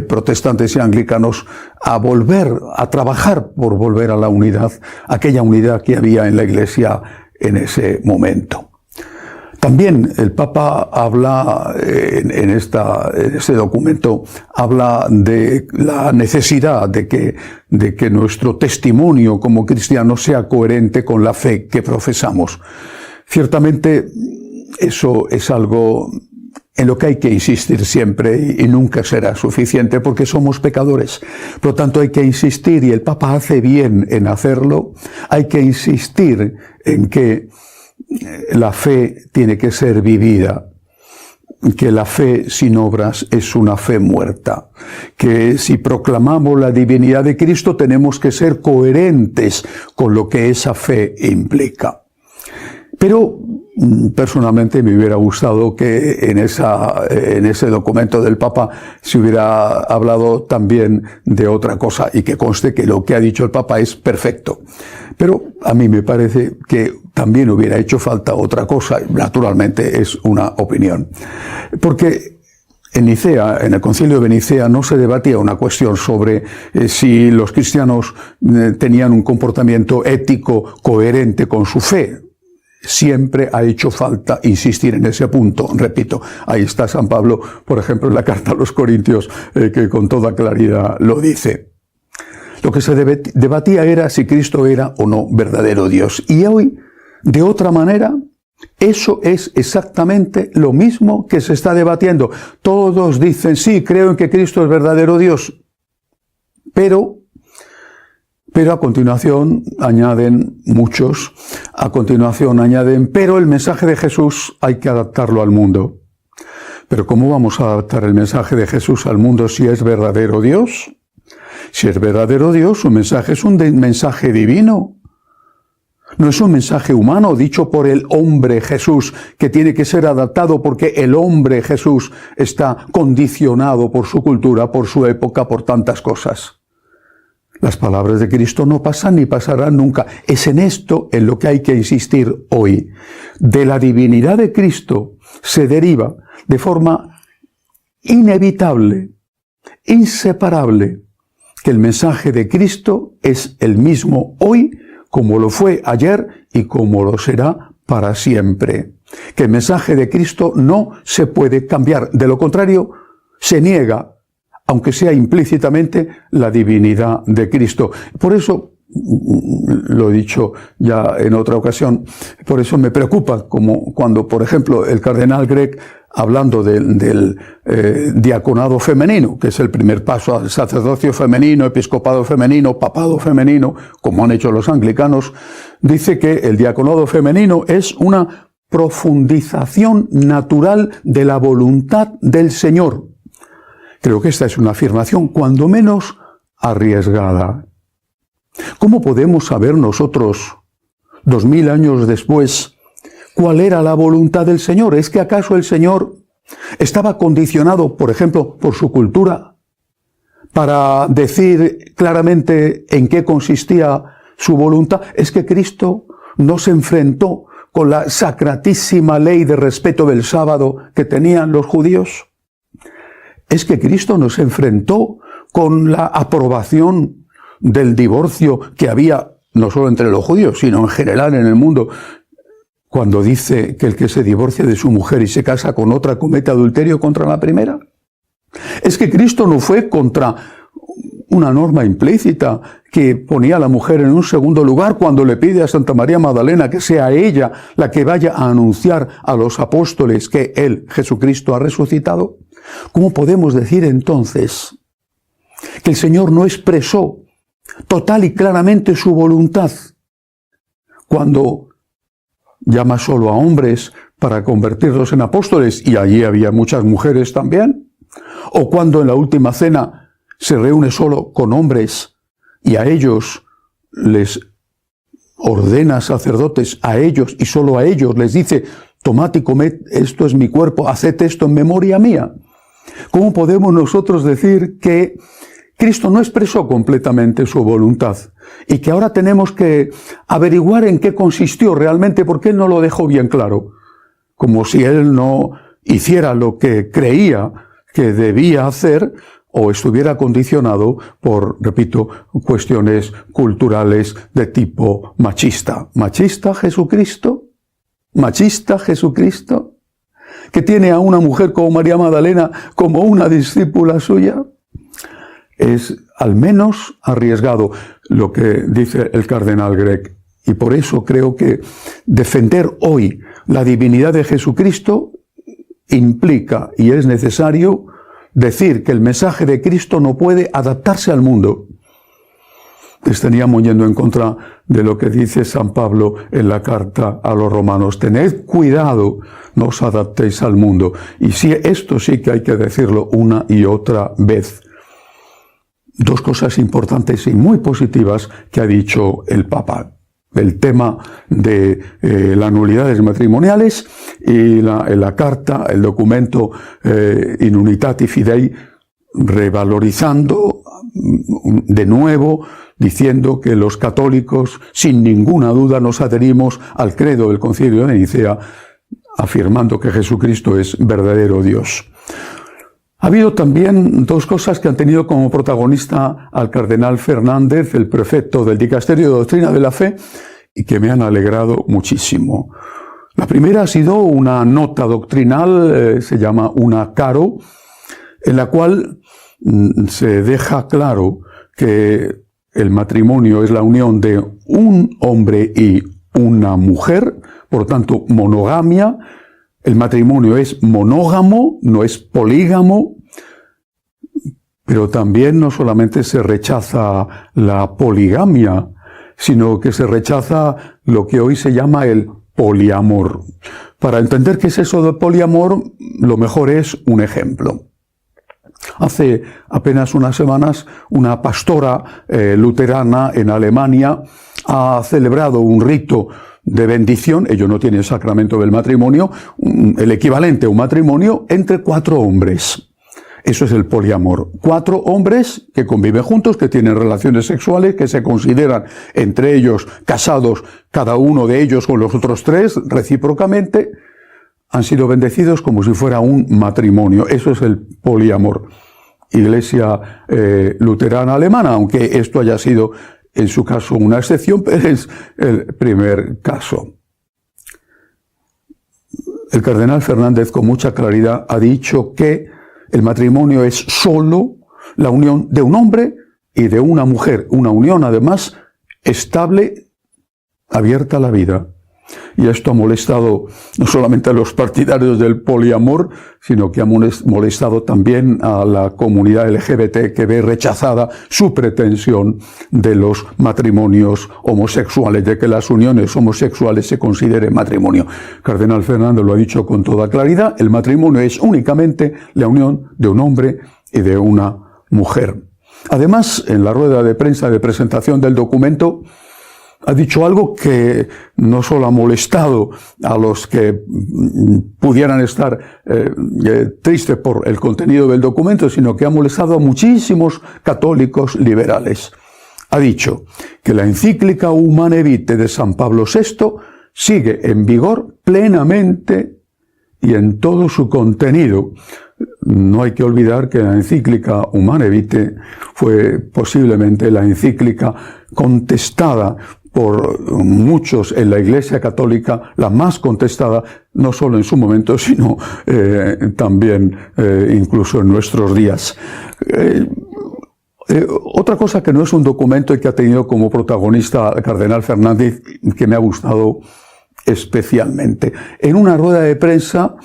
protestantes y anglicanos, a volver a trabajar por volver a la unidad, aquella unidad que había en la Iglesia en ese momento. También el Papa habla, en este documento, habla de la necesidad de que nuestro testimonio como cristianos sea coherente con la fe que profesamos. Ciertamente, eso es algo en lo que hay que insistir siempre y nunca será suficiente porque somos pecadores. Por lo tanto, hay que insistir, y el Papa hace bien en hacerlo, hay que insistir en que la fe tiene que ser vivida, que la fe sin obras es una fe muerta, que si proclamamos la divinidad de Cristo tenemos que ser coherentes con lo que esa fe implica. Pero personalmente me hubiera gustado que en ese documento del Papa se hubiera hablado también de otra cosa, y que conste que lo que ha dicho el Papa es perfecto. Pero a mí me parece que también hubiera hecho falta otra cosa. Naturalmente es una opinión. Porque en Nicea, en el Concilio de Nicea, no se debatía una cuestión sobre si los cristianos tenían un comportamiento ético coherente con su fe, Siempre ha hecho falta insistir en ese punto. Repito, ahí está San Pablo, por ejemplo, en la carta a los Corintios, que con toda claridad lo dice. Lo que se debatía era si Cristo era o no verdadero Dios. Y hoy, de otra manera, eso es exactamente lo mismo que se está debatiendo. Todos dicen, sí, creo en que Cristo es verdadero Dios. Pero a continuación añaden muchos, pero el mensaje de Jesús hay que adaptarlo al mundo. Pero ¿cómo vamos a adaptar el mensaje de Jesús al mundo si es verdadero Dios? Si es verdadero Dios, su mensaje es un mensaje divino. No es un mensaje humano dicho por el hombre Jesús, que tiene que ser adaptado porque el hombre Jesús está condicionado por su cultura, por su época, por tantas cosas. Las palabras de Cristo no pasan ni pasarán nunca. Es en esto en lo que hay que insistir hoy. De la divinidad de Cristo se deriva de forma inevitable, inseparable, que el mensaje de Cristo es el mismo hoy, como lo fue ayer y como lo será para siempre. Que el mensaje de Cristo no se puede cambiar. De lo contrario, se niega, aunque sea implícitamente, la divinidad de Cristo. Por eso, lo he dicho ya en otra ocasión, por eso me preocupa como cuando, por ejemplo, el cardenal Gregg, hablando del diaconado femenino, que es el primer paso al sacerdocio femenino, episcopado femenino, papado femenino, como han hecho los anglicanos, dice que el diaconado femenino es una profundización natural de la voluntad del Señor. Creo que esta es una afirmación cuando menos arriesgada. ¿Cómo podemos saber nosotros, 2000 años después, cuál era la voluntad del Señor? ¿Es que acaso el Señor estaba condicionado, por ejemplo, por su cultura, para decir claramente en qué consistía su voluntad? ¿Es que Cristo no se enfrentó con la sacratísima ley de respeto del sábado que tenían los judíos? ¿Es que Cristo no se enfrentó con la aprobación del divorcio que había no solo entre los judíos, sino en general en el mundo, cuando dice que el que se divorcia de su mujer y se casa con otra comete adulterio contra la primera? ¿Es que Cristo no fue contra una norma implícita que ponía a la mujer en un segundo lugar cuando le pide a Santa María Magdalena que sea ella la que vaya a anunciar a los apóstoles que Él, Jesucristo, ha resucitado? ¿Cómo podemos decir entonces que el Señor no expresó total y claramente su voluntad cuando llama solo a hombres para convertirlos en apóstoles, y allí había muchas mujeres también? ¿O cuando en la última cena se reúne solo con hombres y a ellos les ordena sacerdotes, a ellos y solo a ellos les dice: tomad y comed, esto es mi cuerpo, haced esto en memoria mía? ¿Cómo podemos nosotros decir que Cristo no expresó completamente su voluntad y que ahora tenemos que averiguar en qué consistió realmente, porque Él no lo dejó bien claro? Como si Él no hiciera lo que creía que debía hacer o estuviera condicionado por, repito, cuestiones culturales de tipo machista. ¿Machista Jesucristo? ¿Machista Jesucristo? ¿Que tiene a una mujer como María Magdalena como una discípula suya? Es al menos arriesgado lo que dice el cardenal Gregg. Y por eso creo que defender hoy la divinidad de Jesucristo implica, y es necesario, decir que el mensaje de Cristo no puede adaptarse al mundo. Estaríamos yendo en contra de lo que dice San Pablo en la carta a los romanos. Tened cuidado, no os adaptéis al mundo. Y sí, esto sí que hay que decirlo una y otra vez. Dos cosas importantes y muy positivas que ha dicho el Papa. El tema de las nulidades matrimoniales y la carta, el documento In Unitate Fidei, revalorizando de nuevo, diciendo que los católicos sin ninguna duda nos adherimos al credo del Concilio de Nicea, afirmando que Jesucristo es verdadero Dios. Ha habido también dos cosas que han tenido como protagonista al cardenal Fernández, el prefecto del Dicasterio de Doctrina de la Fe, y que me han alegrado muchísimo. La primera ha sido una nota doctrinal, se llama una caro, en la cual se deja claro que el matrimonio es la unión de un hombre y una mujer, por tanto, monogamia. El matrimonio es monógamo, no es polígamo, pero también no solamente se rechaza la poligamia, sino que se rechaza lo que hoy se llama el poliamor. Para entender qué es eso de poliamor, lo mejor es un ejemplo. Hace apenas unas semanas, una pastora luterana en Alemania ha celebrado un rito de bendición, ellos no tienen el sacramento del matrimonio, el equivalente a un matrimonio entre 4 hombres. Eso es el poliamor. 4 hombres que conviven juntos, que tienen relaciones sexuales, que se consideran entre ellos casados, cada uno de ellos con los otros 3, recíprocamente, han sido bendecidos como si fuera un matrimonio. Eso es el poliamor. Iglesia luterana alemana, aunque esto haya sido en su caso una excepción, pero es el primer caso. El cardenal Fernández con mucha claridad ha dicho que el matrimonio es solo la unión de un hombre y de una mujer, una unión además estable, abierta a la vida. Y esto ha molestado no solamente a los partidarios del poliamor, sino que ha molestado también a la comunidad LGBT, que ve rechazada su pretensión de los matrimonios homosexuales, de que las uniones homosexuales se consideren matrimonio. Cardenal Fernández lo ha dicho con toda claridad: el matrimonio es únicamente la unión de un hombre y de una mujer. Además, en la rueda de prensa de presentación del documento, ha dicho algo que no solo ha molestado a los que pudieran estar tristes por el contenido del documento, sino que ha molestado a muchísimos católicos liberales. Ha dicho que la encíclica Humanae Vitae de San Pablo VI sigue en vigor plenamente y en todo su contenido. No hay que olvidar que la encíclica Humanae Vitae fue posiblemente la encíclica contestada por muchos en la Iglesia Católica, la más contestada, no solo en su momento, sino también incluso en nuestros días. Otra cosa que no es un documento y que ha tenido como protagonista el cardenal Fernández, que me ha gustado especialmente. En una rueda de prensa,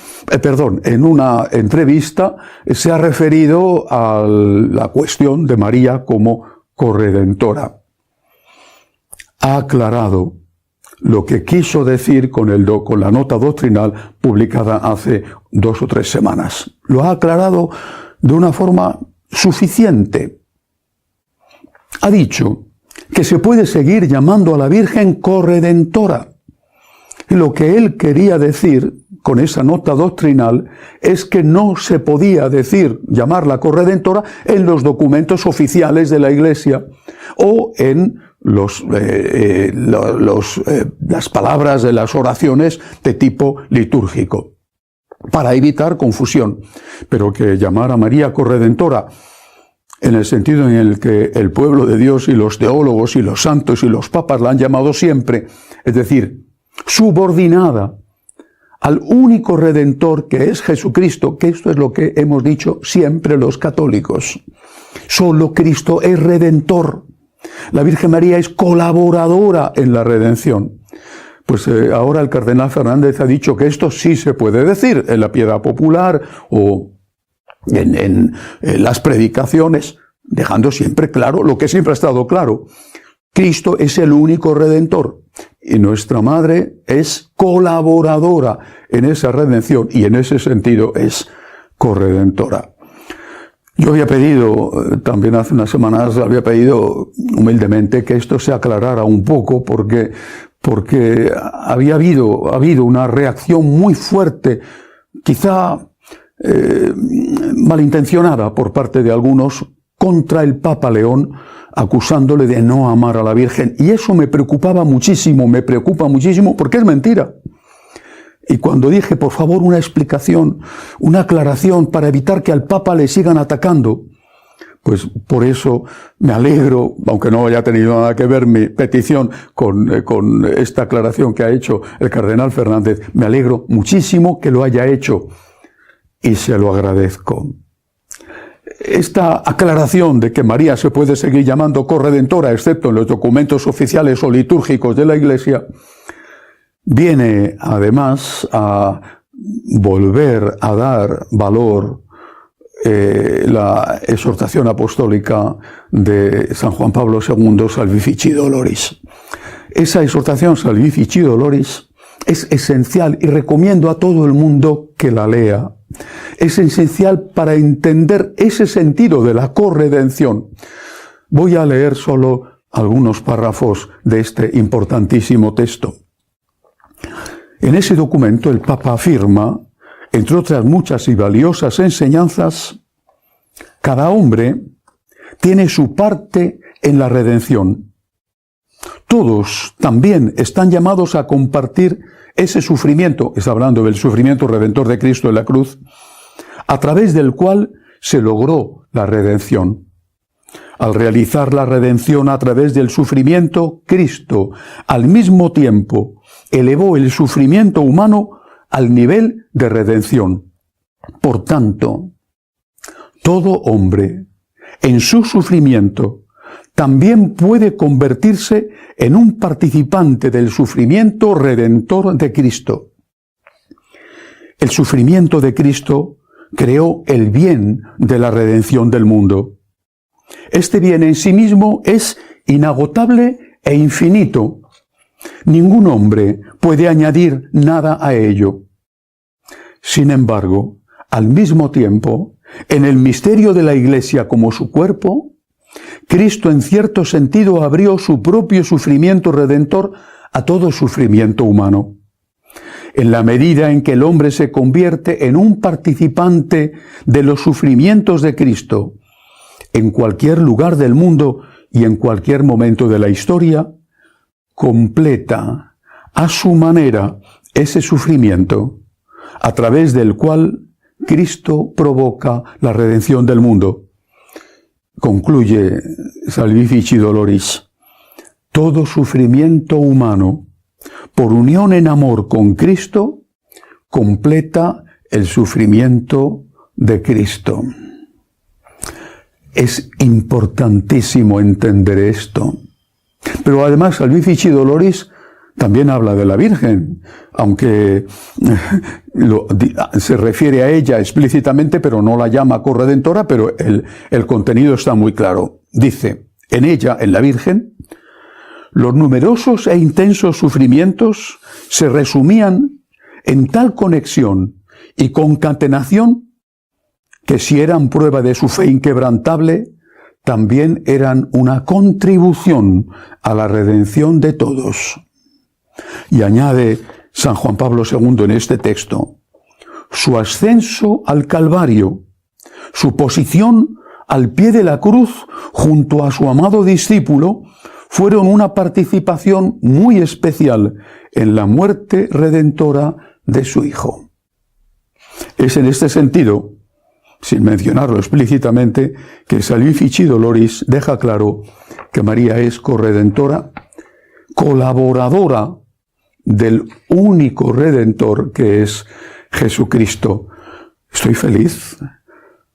en una entrevista, se ha referido a la cuestión de María como corredentora. Ha aclarado lo que quiso decir con la nota doctrinal publicada hace 2 o 3 semanas. Lo ha aclarado de una forma suficiente. Ha dicho que se puede seguir llamando a la Virgen corredentora. Y lo que él quería decir con esa nota doctrinal es que no se podía llamarla corredentora en los documentos oficiales de la Iglesia o en las palabras de las oraciones de tipo litúrgico, para evitar confusión. Pero que llamar a María corredentora en el sentido en el que el pueblo de Dios y los teólogos y los santos y los papas la han llamado siempre, es decir, subordinada al único Redentor que es Jesucristo, que esto es lo que hemos dicho siempre los católicos. Solo Cristo es Redentor. La Virgen María es colaboradora en la redención. Pues ahora el cardenal Fernández ha dicho que esto sí se puede decir en la piedad popular o en las predicaciones, dejando siempre claro lo que siempre ha estado claro. Cristo es el único Redentor y nuestra Madre es colaboradora en esa redención y en ese sentido es corredentora. Yo había pedido, también hace unas semanas, había pedido humildemente que esto se aclarara un poco porque ha habido una reacción muy fuerte, quizá malintencionada por parte de algunos contra el Papa León, acusándole de no amar a la Virgen. Y eso me preocupa muchísimo porque es mentira. Y cuando dije, por favor, una explicación, una aclaración para evitar que al Papa le sigan atacando, Pues por eso me alegro, aunque no haya tenido nada que ver mi petición con esta aclaración que ha hecho el cardenal Fernández, me alegro muchísimo que lo haya hecho y se lo agradezco. Esta aclaración de que María se puede seguir llamando corredentora, excepto en los documentos oficiales o litúrgicos de la Iglesia, viene además a volver a dar valor la exhortación apostólica de San Juan Pablo II, Salvifici Doloris. Esa exhortación Salvifici Doloris es esencial y recomiendo a todo el mundo que la lea. Es esencial para entender ese sentido de la corredención. Voy a leer solo algunos párrafos de este importantísimo texto. En ese documento el Papa afirma, entre otras muchas y valiosas enseñanzas, cada hombre tiene su parte en la redención. Todos también están llamados a compartir ese sufrimiento, está hablando del sufrimiento redentor de Cristo en la cruz, a través del cual se logró la redención. Al realizar la redención a través del sufrimiento, Cristo, al mismo tiempo, elevó el sufrimiento humano al nivel de redención. Por tanto, todo hombre, en su sufrimiento, también puede convertirse en un participante del sufrimiento redentor de Cristo. El sufrimiento de Cristo creó el bien de la redención del mundo. Este bien en sí mismo es inagotable e infinito. Ningún hombre puede añadir nada a ello. Sin embargo, al mismo tiempo, en el misterio de la Iglesia como su cuerpo, Cristo en cierto sentido abrió su propio sufrimiento redentor a todo sufrimiento humano. En la medida en que el hombre se convierte en un participante de los sufrimientos de Cristo, en cualquier lugar del mundo y en cualquier momento de la historia, completa a su manera ese sufrimiento, a través del cual Cristo provoca la redención del mundo. Concluye Salvifici Doloris: todo sufrimiento humano, por unión en amor con Cristo, completa el sufrimiento de Cristo. Es importantísimo entender esto. Pero además Salvifici Doloris también habla de la Virgen, aunque se refiere a ella explícitamente, pero no la llama corredentora, pero el contenido está muy claro. Dice, en ella, en la Virgen, los numerosos e intensos sufrimientos se resumían en tal conexión y concatenación que si eran prueba de su fe inquebrantable, también eran una contribución a la redención de todos. Y añade San Juan Pablo II en este texto, su ascenso al Calvario, su posición al pie de la cruz junto a su amado discípulo, fueron una participación muy especial en la muerte redentora de su Hijo. Es en este sentido, sin mencionarlo explícitamente, que Salvifici Doloris deja claro que María es corredentora, colaboradora del único Redentor que es Jesucristo. Estoy feliz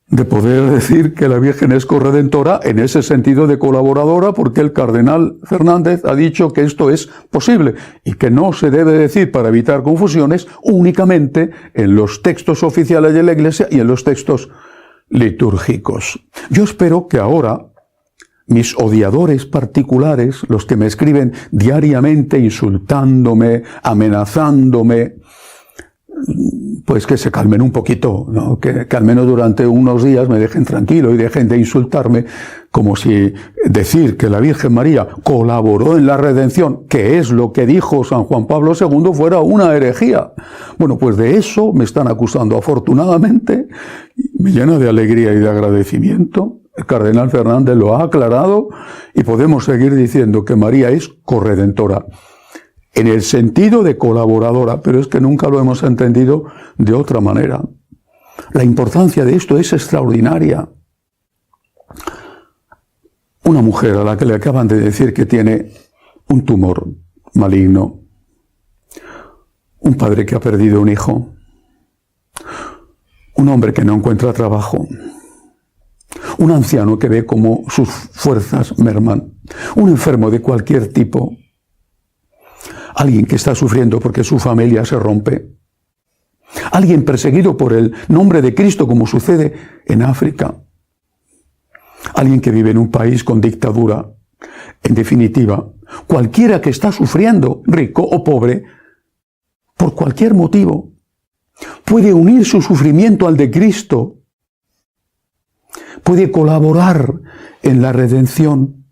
de poder decir que la Virgen es corredentora en ese sentido de colaboradora, porque el cardenal Fernández ha dicho que esto es posible y que no se debe decir, para evitar confusiones, únicamente en los textos oficiales de la Iglesia y en los textos litúrgicos. Yo espero que ahora mis odiadores particulares, los que me escriben diariamente insultándome, amenazándome, pues que se calmen un poquito, ¿no? Que al menos durante unos días me dejen tranquilo y dejen de insultarme, como si decir que la Virgen María colaboró en la redención, que es lo que dijo San Juan Pablo II, fuera una herejía. Bueno, pues de eso me están acusando. Afortunadamente, me llena de alegría y de agradecimiento. El cardenal Fernández lo ha aclarado y podemos seguir diciendo que María es corredentora, en el sentido de colaboradora, pero es que nunca lo hemos entendido de otra manera. La importancia de esto es extraordinaria. una mujer a la que le acaban de decir que tiene un tumor maligno, un padre que ha perdido un hijo, un hombre que no encuentra trabajo, un anciano que ve cómo sus fuerzas merman, un enfermo de cualquier tipo, alguien que está sufriendo porque su familia se rompe, alguien perseguido por el nombre de Cristo como sucede en África, alguien que vive en un país con dictadura. En definitiva, cualquiera que está sufriendo, rico o pobre, por cualquier motivo, puede unir su sufrimiento al de Cristo, puede colaborar en la redención,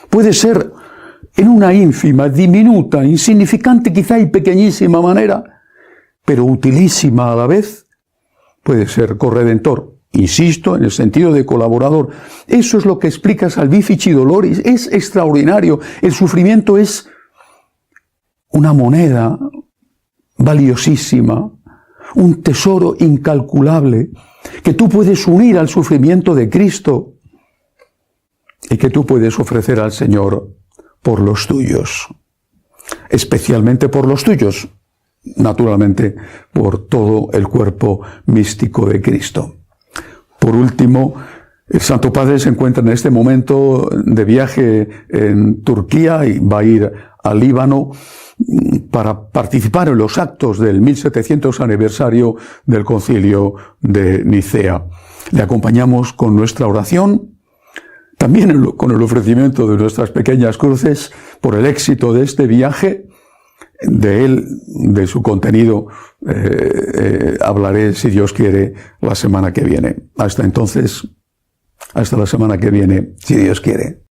puede ser en una ínfima, diminuta, insignificante quizá y pequeñísima manera, pero utilísima a la vez, puede ser corredentor. Insisto, en el sentido de colaborador. Eso es lo que explica Salvifici Doloris. Es extraordinario. El sufrimiento es una moneda valiosísima, un tesoro incalculable, que tú puedes unir al sufrimiento de Cristo y que tú puedes ofrecer al Señor por los tuyos. Especialmente por los tuyos, naturalmente por todo el cuerpo místico de Cristo. Por último, el Santo Padre se encuentra en este momento de viaje en Turquía y va a ir al Líbano para participar en los actos del 1700 aniversario del Concilio de Nicea. Le acompañamos con nuestra oración, también con el ofrecimiento de nuestras pequeñas cruces por el éxito de este viaje. De él, de su contenido, hablaré, si Dios quiere, la semana que viene. Hasta entonces, hasta la semana que viene, si Dios quiere.